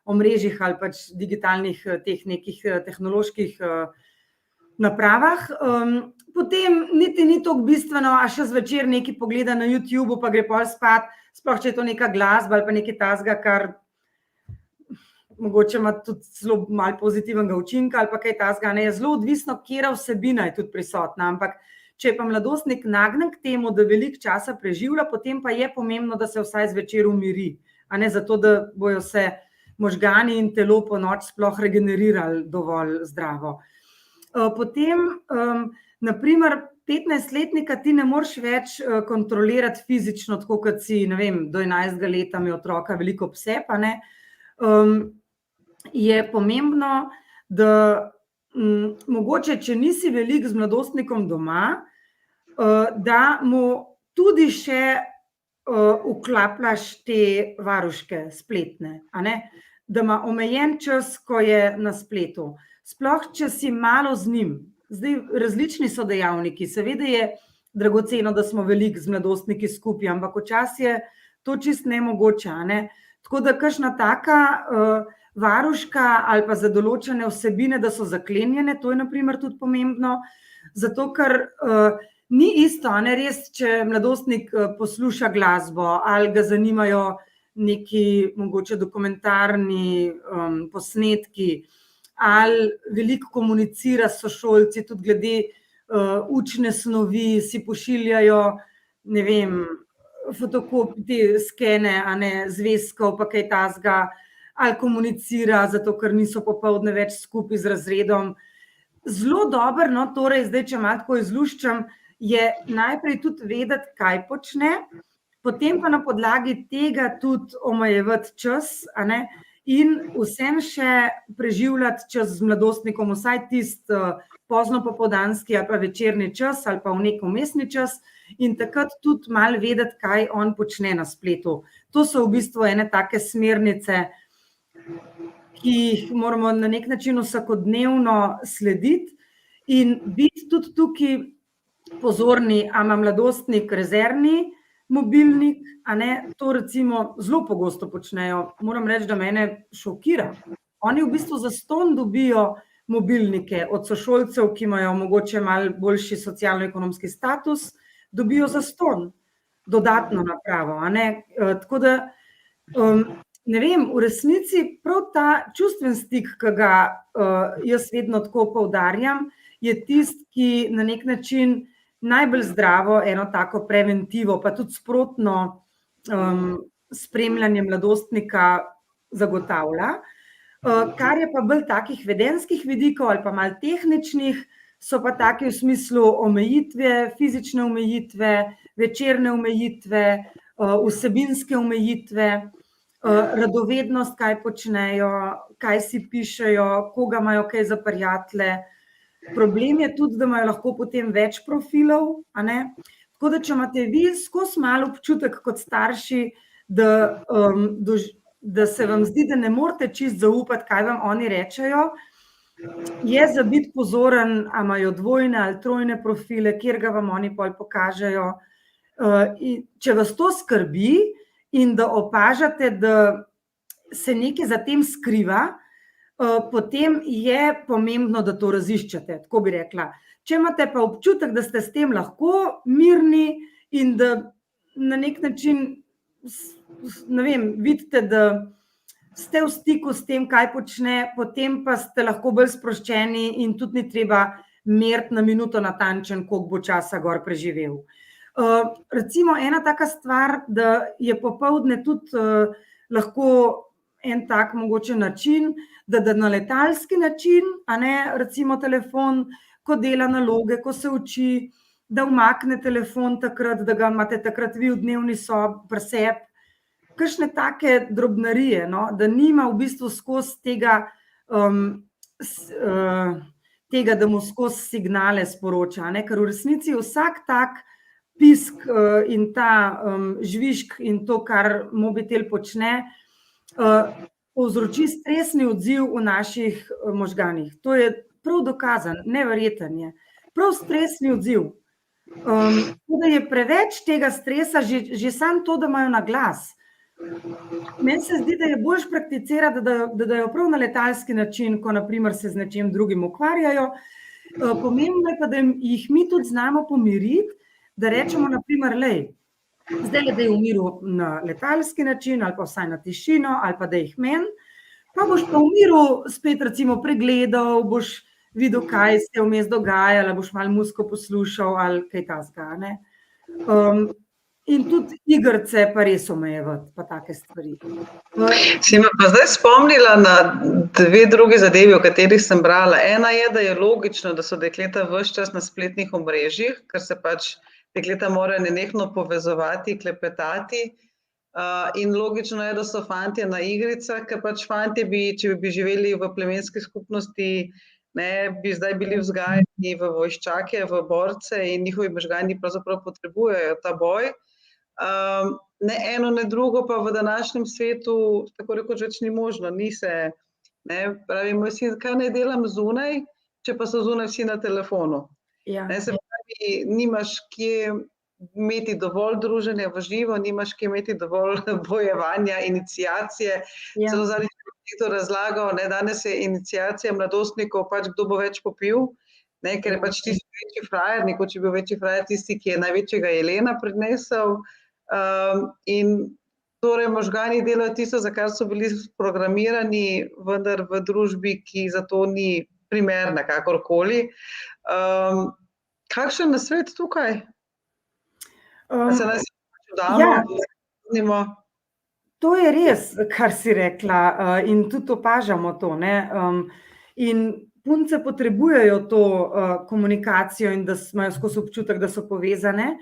omrežjih ali pač digitalnih teh nekih tehnoloških napravah, potem niti ni toliko bistveno, a še zvečer nekaj pogleda na YouTubeu, pa gre pol spat, sploh če je to neka glasba ali pa nekaj takega, kar mogoče ima tudi zelo malo pozitivnega učinka ali pa kaj takega, ne, je zelo odvisno, katera vsebina je tudi prisotna, ampak če je pa mladostnik nagnjen k temu, da veliko časa preživlja, potem pa je pomembno, da se vsaj zvečer umiri, a ne zato, da bojo se možgani in telo ponoči sploh regenerirali dovolj zdravo. Potem, na primer, 15-letnika ti ne moreš več kontrolirati fizično, tako kot si, ne vem, do 11. leta imel otroka veliko pse, pa ne. Je pomembno, da mogoče, če nisi veliko z mladostnikom doma, da mu tudi še vklapljaš te varuške spletne, a ne, da ima omejen čas, ko je na spletu. Sploh, če si malo z njim. Zdaj, različni so dejavniki, seveda je dragoceno, da smo veliko z mladostniki skupaj, ampak včasih je to čisto nemogoče, a ne. Tako da kakšna taka varuška ali pa za določene vsebine, da so zaklenjene, to je na primer tudi pomembno, zato ker ni isto, a ne, res, če mladostnik posluša glasbo ali ga zanimajo neki mogoče dokumentarni posnetki, ali veliko komunicira s sošolci, tudi glede učne snovi, si pošiljajo, ne vem, fotokopije, skene, a ne, zvezkov pa kaj takega, ali komunicira, zato ker niso popoldne več skupaj z razredom. Zelo dobro, no, torej zdaj, če malo tako izluščam, je najprej tudi vedeti, kaj počne, potem pa na podlagi tega tudi omejevati čas, a ne, in vsem še preživljati čas z mladostnikom, vsaj tisti pozno popoldanski ali pa večerni čas ali pa v nek vmesni čas, in takrat tudi malo vedeti, kaj on počne na spletu. To so v bistvu ene take smernice, ki jih moramo na nek način vsakodnevno slediti in biti tudi tukaj pozorni, a ima mladostnik rezervni mobilnik, a ne, to recimo zelo pogosto počnejo, moram reči, da mene šokira. Oni v bistvu zastonj dobijo mobilnike od sošolcev, ki imajo mogoče malo boljši socialno-ekonomski status, dobijo zastonj dodatno napravo, a ne, tako da ne vem, v resnici prav ta čustven stik, ki ga jaz vedno tako poudarjam, je tisti, ki na nek način najbolj zdravo eno tako preventivo, pa tudi sprotno spremljanje mladostnika zagotavlja. Kar je pa bolj takih vedenjskih vidikov ali pa malo tehničnih, so pa taki v smislu omejitve, fizične omejitve, večerne omejitve, vsebinske omejitve, radovednost, kaj počnejo, kaj si pišejo, koga imajo kaj za prijatelje. Problem je tudi, da imajo lahko potem več profilov, a ne. Tako da, če imate vi skozi malo občutek kot starši, da se vam zdi, da ne morete čisto zaupati, kaj vam oni rečejo, je za biti pozoren, a imajo dvojne ali trojne profile, kjer ga vam oni pol pokažejo. Če vas to skrbi in da opažate, da se nekaj za tem skriva, potem je pomembno, da to raziščete, tako bi rekla. Če imate pa občutek, da ste s tem lahko mirni in da na nek način, ne vem, vidite, da ste v stiku s tem, kaj počne, potem pa ste lahko bolj sproščeni in tudi ni treba meriti na minuto natančen, koliko bo časa gor preživel. Recimo ena taka stvar, da je popoldne tudi lahko en tak mogoče način, da na letalski način, a ne, recimo telefon, ko dela naloge, ko se uči, da umakne telefon takrat, da ga imate takrat vi v dnevni sobi pri sebi. Kakšne take drobnarije, no, da nima v bistvu skozi tega, da mu skozi signale sporoča, ne, ker v resnici vsak tak pisk in ta žvižg in to, kar mobitel počne, povzroči stresni odziv v naših možganih. To je prav dokazano, neverjeten je. Prav stresni odziv. Da je preveč tega stresa, že samo to, da imajo na glas. Meni se zdi, da je boljš prakticirati, da dajo prav na letalski način, ko naprimer se z nečim drugim ukvarjajo. Pomembno je pa, da jih mi tudi znamo pomiriti, da rečemo naprimer, lej, zdaj da je v miru na letalski način ali pa vsaj na tišino ali pa da jih meni, pa boš pa v miru spet recimo pregledal, boš videl, kaj se je vmes dogajalo, boš malo muziko poslušal ali kaj takega, ne. In tudi igrice pa res omejevati, pa take stvari. Si me pa zdaj spomnila na dve drugi zadevi, o katerih sem brala. Ena je, da je logično, da so dekleta ves čas na spletnih omrežjih, ker se pač dekleta morajo nenehno povezovati, klepetati. In logično je, da so fantje na igricah, ker pač fantje če bi živeli v plemenski skupnosti, ne, bi zdaj bili vzgajani v vojščake, v borce in njihovi možgani pravzaprav potrebujejo ta boj. Ne eno, ne drugo pa v današnjem svetu tako rekoč več ni možno, ni se, ne, pravi moj sin, kaj naj delam zunaj, če pa so zunaj vsi na telefonu. Ja. Ne, se pravi, nimaš kje imeti dovolj druženja v živo, nimaš kje imeti dovolj bojevanja, iniciacije. Ja. Celo zadnjič je nekdo razlagal, ne, danes je iniciacija mladostnikov, pač kdo bo več popil, ne, ker je pač tisti večji frajer, nekoč je bil večji frajer tisti, ki je največjega jelena prinesel. In torej možgani delajo tisto, za kar so bili programirani, vendar v družbi, ki za to ni primerna kakorkoli. Kakšen nasvet tukaj? Se naj se damo? To je res, kar si rekla, in tudi opažamo to, ne. In punce potrebujejo to komunikacijo in da imajo skozi občutek, da so povezane.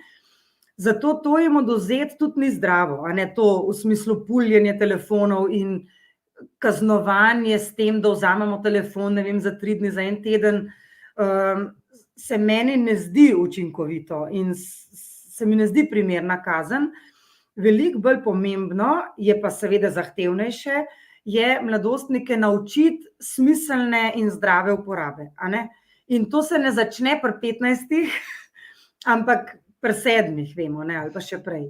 Zato to jim odvzeti tudi ni zdravo, a ne, to v smislu puljenja telefonov in kaznovanje s tem, da vzamemo telefon, ne vem, za 3 dni, za 1 teden, se meni ne zdi učinkovito in se mi ne zdi primerna kazen. Veliko bolj pomembno, je pa seveda zahtevnejše, je mladostnike naučiti smiselne in zdrave uporabe, a ne. In to se ne začne pri 15, ampak pri 7, vemo, ne, ali pa še prej.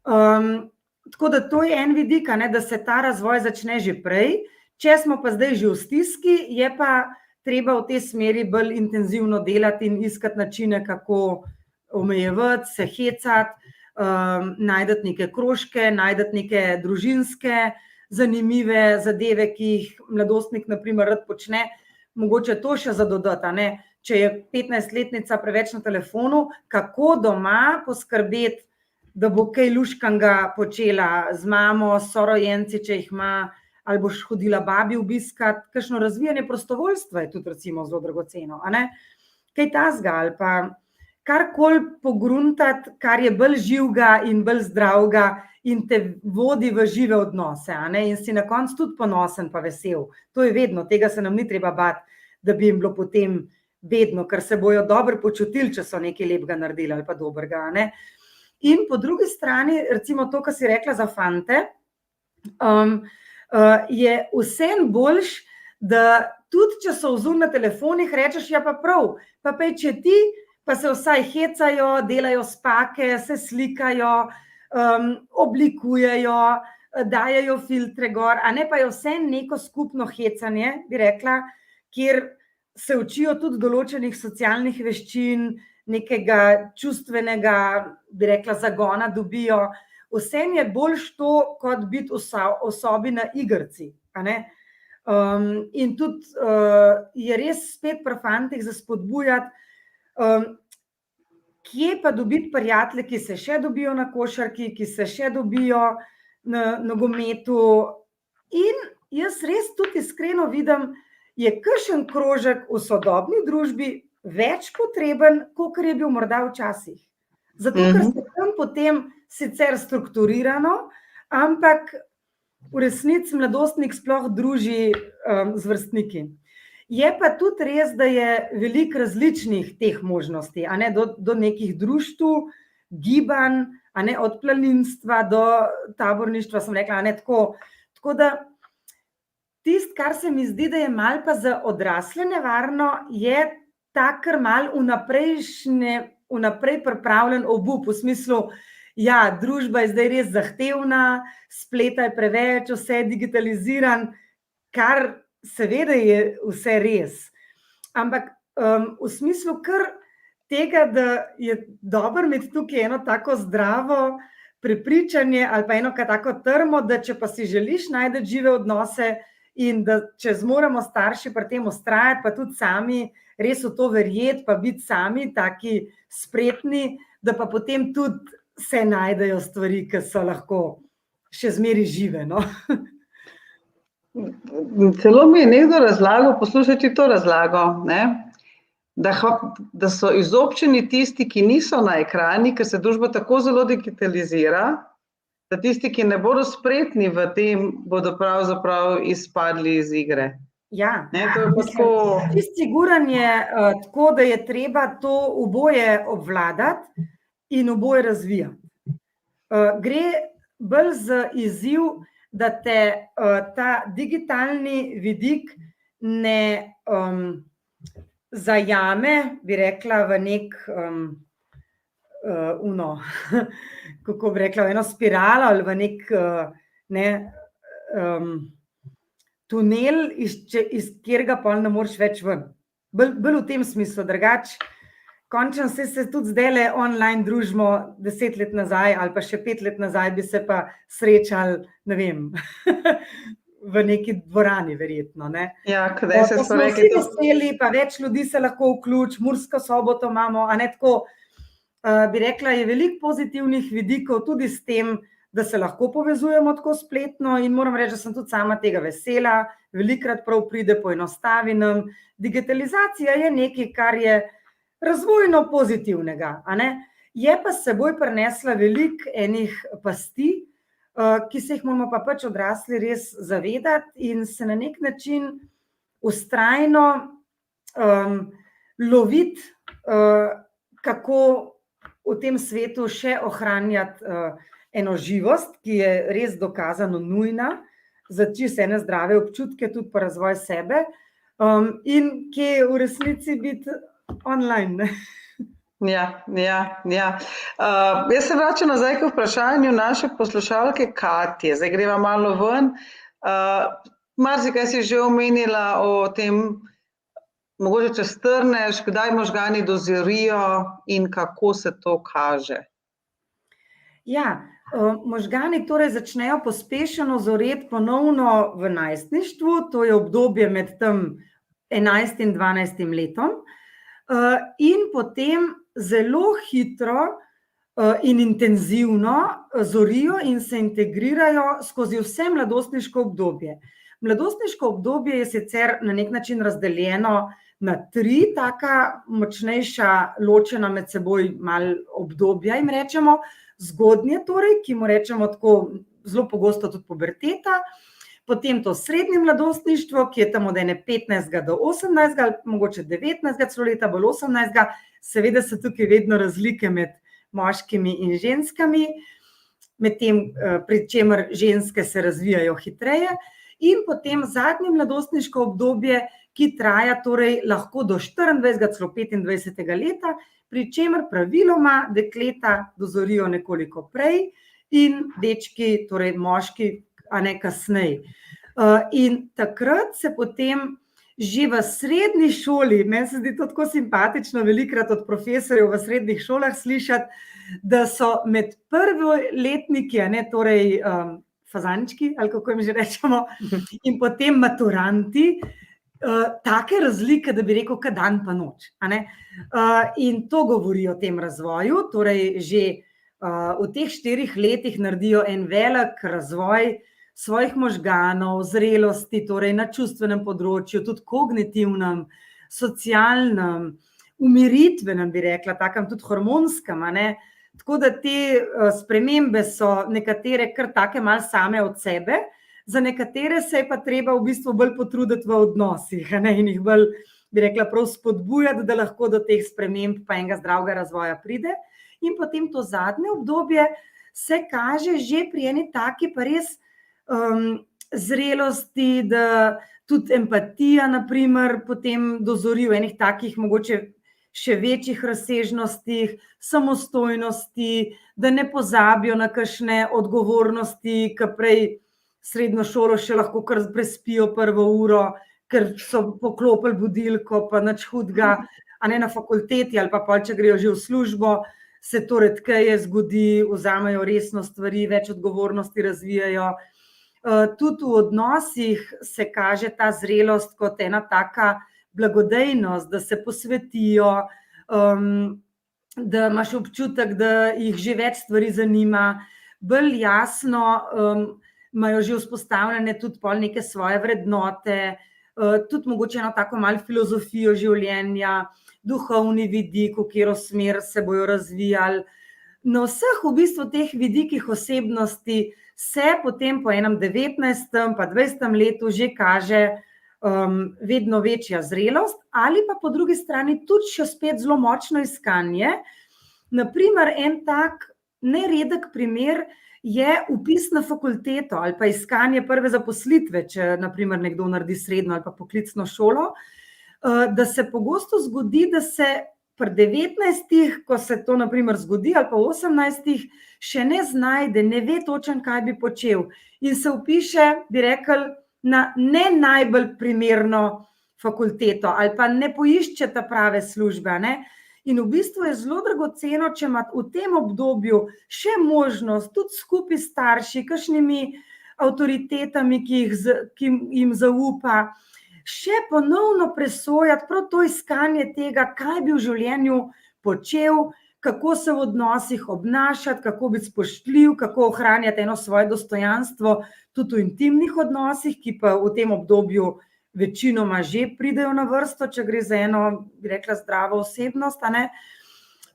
Tako da to je en vidik, a ne, da se ta razvoj začne že prej. Če smo pa zdaj že v stiski, je pa treba v tej smeri bolj intenzivno delati in iskati načine, kako omejevati, se hecati, najdati neke krožke, najdati neke družinske zanimive zadeve, ki jih mladostnik naprimer rad počne. Mogoče to še za dodati, a ne. Če je 15-letnica preveč na telefonu, kako doma poskrbeti, da bo kaj luškanga počela z mamo, s sorojenci, če jih ima, ali boš hodila babi obiskat, kakšno razvijanje prostovoljstva je tudi recimo zelo dragoceno, a ne. Kaj takega ali pa karkoli pogruntati, kar je bolj živega in bolj zdravega in te vodi v žive odnose, a ne, in si na koncu tudi ponosen pa vesel. To je vedno, tega se nam ni treba bati, da bi jim bilo potem bedno, ker se bojo dobro počutili, če so nekaj lepega naredili ali pa dobrega, ne. In po drugi strani, recimo to, kar si rekla za fante, je vseeno boljš, da tudi, če so vzur na telefonih, rečeš, ja pa prav, pa če ti, pa se vsaj hecajo, delajo spake, se slikajo, oblikujejo, dajajo filtre gor, a ne pa je vse neko skupno hecanje, bi rekla, kjer se učijo tudi določenih socialnih veščin, nekega čustvenega, bi rekla, zagona dobijo. Vse je boljš to, kot biti v sobi na igrci, a ne? In tudi je res spet pri fantih za spodbujati, kje pa dobiti prijatelje, ki se še dobijo na košarki, ki se še dobijo na nogometu. In jaz res tudi iskreno vidim, je kakšen krožek v sodobni družbi več potreben, kakor je bil morda včasih. Zato, ker se tam potem sicer strukturirano, ampak v resnici mladostnik sploh druži z vrstniki. Je pa tudi res, da je veliko različnih teh možnosti, a ne, do nekih društev, gibanj, a ne, od planinstva do taborništva, sem rekla, a ne, tako. Tako da tisto, kar se mi zdi, da je malo pa za odrasle nevarno, je ta kar malo vnaprej pripravljen obup, v smislu, ja, družba je zdaj res zahtevna, spleta je preveč, vse je digitaliziran, kar seveda je vse res. Ampak v smislu kar tega, da je dobro imeti tukaj eno tako zdravo prepričanje ali pa eno tako trmo, da če pa si želiš najti žive odnose in da če zmoremo starši pri tem vztrajati, pa tudi sami res v to verjeti, pa biti sami taki spretni, da pa potem tudi se najdejo stvari, ki so lahko še zmeraj žive, no. Celo mi je nekdo razlagal, poslušajte to razlago, ne? Da so izobčeni tisti, ki niso na ekrani, ker se družba tako zelo digitalizira, da tisti, ki ne bodo spretni v tem, bodo pravzaprav izpadli iz igre. Ja, ne, to je pa tako... Čisto siguran je tako, da je treba to oboje obvladati in oboje razvijati. Gre bolj za izziv, da te ta digitalni vidik ne zajame, bi rekla, v nek kako bi rekla, v eno spiralo ali v nek tunel, iz katerega pol ne moreš več ven. Bolj v tem smislu, drugače, končno se tudi zdajle online družimo 10 let nazaj ali pa še 5 let nazaj bi se pa srečali, ne vem, v neki dvorani verjetno, ne. Ja, kdaj se so rekli to? Veseli, pa več ljudi se lahko vključi, Mursko Soboto imamo, a ne, tako, bi rekla, je veliko pozitivnih vidikov tudi s tem, da se lahko povezujemo tako spletno in moram reči, da sem tudi sama tega vesela, velikokrat prav pride poenostavi nam. Digitalizacija je nekaj, kar je razvojno pozitivnega, a ne. Je pa s seboj prinesla veliko enih pasti, ki se jih moramo pa pač odrasli res zavedati in se na nek način vztrajno loviti, kako v tem svetu še ohranjati eno živost, ki je res dokazano nujna za čisto ene zdrave občutke, tudi pa razvoj sebe, in ki je v resnici biti online, ne. Ja. Jaz se vračam nazaj k vprašanju naše poslušalke Katje. Zdaj greva malo ven. Marsikaj si že omenila o tem, mogoče če strneš, kdaj možgani dozorijo in kako se to kaže. Ja, možgani torej začnejo pospešeno zoreti ponovno v najstništvu, to je obdobje med tem 11 in 12 letom, in potem zelo hitro in intenzivno zorijo in se integrirajo skozi vse mladostniško obdobje. Mladostniško obdobje je sicer na nek način razdeljeno na 3 taka močnejša, ločena med seboj malo obdobja, jim rečemo, zgodnje torej, ki mu rečemo tako zelo pogosto tudi puberteta, potem to srednje mladostništvo, ki je tam od ene 15 do 18 ali mogoče 19 celo leta, bolj 18, seveda so tukaj vedno razlike med moškimi in ženskami, medtem pri čemer ženske se razvijajo hitreje, in potem zadnje mladostniško obdobje, ki traja torej lahko do 24, celo 25 leta, pri čemer praviloma dekleta dozorijo nekoliko prej in dečki, torej moški, a ne kasneje. In takrat se potem že v srednji šoli, meni se zdi to tako simpatično, velikrat od profesorjev v srednjih šolah slišati, da so med prvoletniki, a ne, torej fazančki, ali kako jim že rečemo, in potem maturanti, take razlike, da bi rekel, ka dan pa noč, a ne. In to govori o tem razvoju, torej že v teh 4 letih naredijo en velik razvoj svojih možganov, zrelosti, torej na čustvenem področju, tudi kognitivnem, socialnem, umiritvenem, bi rekla, takem tudi hormonskem, a ne. Tako da te spremembe so nekatere kar take malo same od sebe, za nekatere se je pa treba v bistvu bolj potruditi v odnosih, a ne, in jih bolj, bi rekla, prav spodbujati, da lahko do teh sprememb pa enega zdravega razvoja pride. In potem to zadnje obdobje se kaže že pri eni taki pa res zrelosti, da tudi empatija, na primer, potem dozori v enih takih mogoče še večjih razsežnostih, samostojnosti, da ne pozabijo na kakšne odgovornosti, ki prej srednjo šolo še lahko kar prespijo prvo uro, ker so poklopili budilko, pa nič hudega, a ne, na fakulteti ali pa pol, če grejo že v službo, se to redkeje zgodi, vzamejo resno stvari, več odgovornosti razvijajo. Tudi v odnosih se kaže ta zrelost kot ena taka blagodejnost, da se posvetijo, da imaš občutek, da jih že več stvari zanima, bolj jasno imajo že vzpostavljene tudi pol neke svoje vrednote, tudi mogoče eno tako malo filozofijo življenja, duhovni vidik, v katero smer se bojo razvijali. Na vseh v bistvu teh vidikih osebnosti se potem po enem 19. pa 20. letu že kaže vedno večja zrelost, ali pa po drugi strani tudi še spet zelo močno iskanje. Na primer, en tak neredek primer je vpis na fakulteto ali pa iskanje prve zaposlitve, če na primer nekdo naredi srednjo ali pa poklicno šolo, da se pogosto zgodi, da se pri 19, ko se to na primer zgodi, ali pa 18, še ne znajde, ne ve točno, kaj bi počel, in se vpiše, bi rekli, na ne najbolj primerno fakulteto ali pa ne poišče ta prave službe, ne. In v bistvu je zelo dragoceno, če ima v tem obdobju še možnost, tudi skupaj s starši, kakšnimi avtoritetami, ki jim zaupa, še ponovno presojati prav to iskanje tega, kaj bi v življenju počel, kako se v odnosih obnašati, kako biti spoštljiv, kako ohranjati eno svoje dostojanstvo tudi v intimnih odnosih, ki pa v tem obdobju večinoma že pridejo na vrsto, če gre za eno, bi rekla, zdravo osebnost, a ne,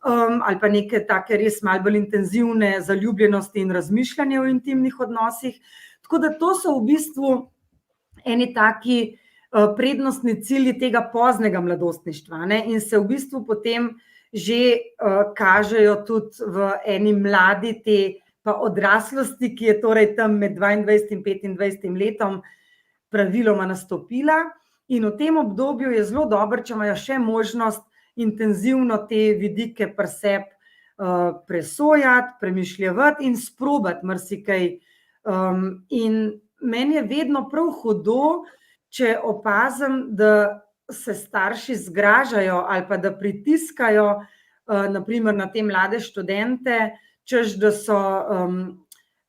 ali pa neke take res malo bolj intenzivne zaljubljenosti in razmišljanje o intimnih odnosih. Tako da to so v bistvu eni taki prednostni cilji tega poznega mladostništva, ne, in se v bistvu potem že kažejo tudi v eni mladi te pa odraslosti, ki je torej tam med 22 in 25 letom praviloma nastopila, in v tem obdobju je zelo dobro, če imajo še možnost intenzivno te vidike pri sebi presojati, premišljevati in sprobati marsikaj. In meni je vedno prav hudo, če opazim, da se starši zgražajo ali pa da pritiskajo na primer na te mlade študente, češ da so,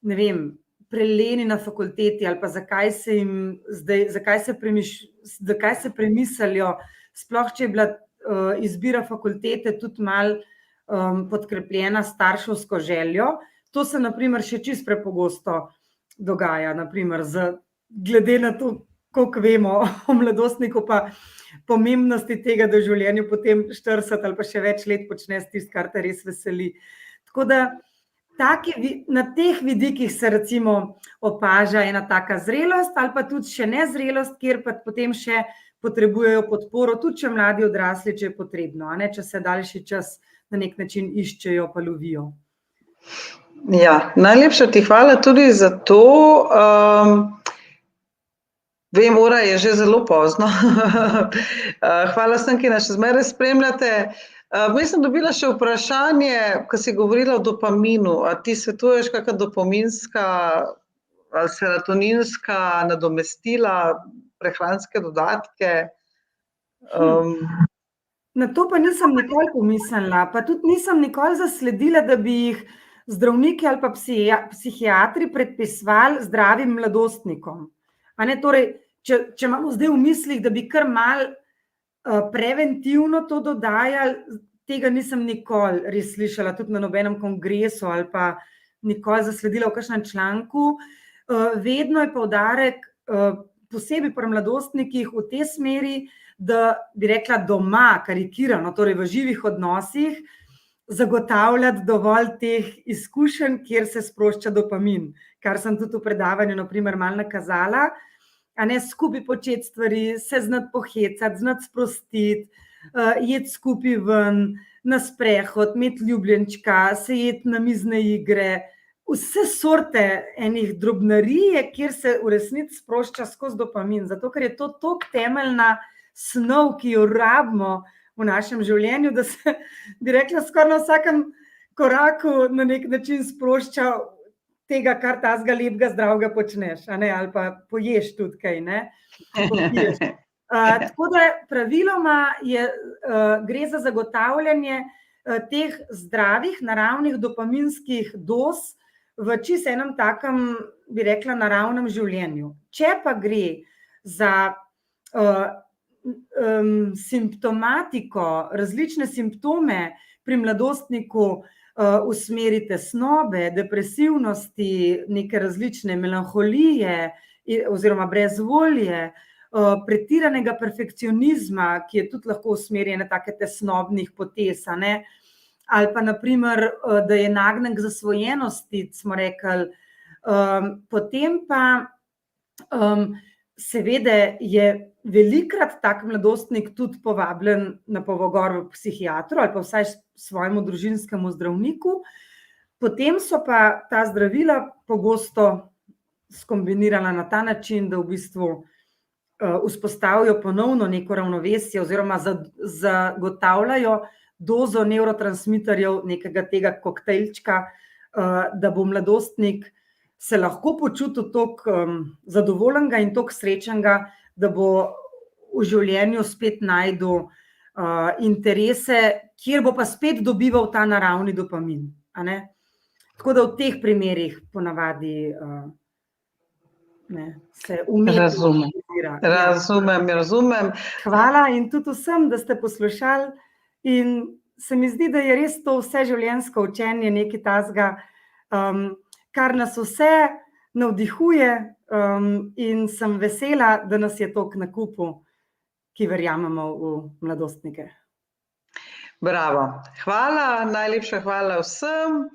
ne vem, preleni na fakulteti ali pa zakaj se jim zdaj, zakaj se premislijo, sploh če je bila izbira fakultete tudi malo podkrepljena starševsko željo. To se na primer še čisto prepogosto dogaja, na primer glede na to, koliko vemo o mladostniku, pa pomembnosti tega, da v življenju potem 40 ali pa še več let počne tisto, kar te res veseli. Tako da na teh vidikih se recimo opaža ena taka zrelost ali pa tudi še nezrelost, kjer pa potem še potrebujejo podporo, tudi če mladi odrasli, če je potrebno, a ne, če se daljši čas na nek način iščejo pa lovijo. Ja, najlepša ti hvala tudi za to. Vem, ura je že zelo pozno. Hvala vsem, ki nas še zmeraj spremljate. Jaz sem dobila še vprašanje, ko si govorila o dopaminu. A ti svetuješ kakšna dopaminska ali serotoninska nadomestila, prehranske dodatke? Na to pa nisem nikoli pomislila, pa tudi nisem nikoli zasledila, da bi jih zdravniki ali pa psihiatri predpisovali zdravim mladostnikom. Torej, če imamo zdaj v mislih, da bi kar malo preventivno to dodajali, tega nisem nikoli res slišala, tudi na nobenem kongresu ali pa nikoli zasledila v kakšnem članku. Vedno je poudarek, posebej pri mladostnikih v tej smeri, da bi rekla doma, karikirano, torej v živih odnosih, zagotavljati dovolj teh izkušenj, kjer se sprošča dopamin, kar sem tudi v predavanju naprimer malo nakazala, skupaj početi stvari, se znati pohecati, znati sprostiti, jeti skupaj ven, na sprehod, imeti ljubljenčka, se jeti na mizne igre, vse sorte enih drobnarij, kjer se v resnici sprošča skozi dopamin, zato ker je to toliko temeljna snov, ki jo rabimo v našem življenju, da se, bi rekla, skoraj na vsakem koraku na nek način sprošča tega, kar tazga lepega, zdravega počneš, ali pa poješ tudi kaj, popiješ. Tako da praviloma gre za zagotavljanje teh zdravih, naravnih dopaminskih doz v čisto enem takem, bi rekla, naravnem življenju. Če pa gre za simptomatiko, različne simptome pri mladostniku v smeri tesnobe, depresivnosti, neke različne melanholije oziroma brezvolje, pretiranega perfekcionizma, ki je tudi lahko v smeri ene take tesnobnih potez, ali pa naprimer, da je nagnjen k zasvojenosti, smo rekli, potem pa seveda je velikokrat tak mladostnik tudi povabljen na pogovor k psihiatru ali pa vsaj svojemu družinskemu zdravniku, potem so pa ta zdravila pogosto skombinirana na ta način, da v bistvu vzpostavijo ponovno neko ravnovesje oziroma zagotavljajo dozo nevrotransmiterjev, nekega tega koktejlčka, da bo mladostnik se lahko počutil toliko zadovoljnega in toliko srečnega, da bo v življenju spet našel interese, kjer bo pa spet dobival ta naravni dopamin. Tako da v teh primerih ponavadi se umetno Razumem. Hvala in tudi vsem, da ste poslušali, in se mi zdi, da je res to vseživljenjsko učenje nekaj takega, kar nas vse navdihuje, in sem vesela, da nas je toliko na kupu, ki verjamemo v mladostnike. Bravo. Hvala, najlepša hvala vsem.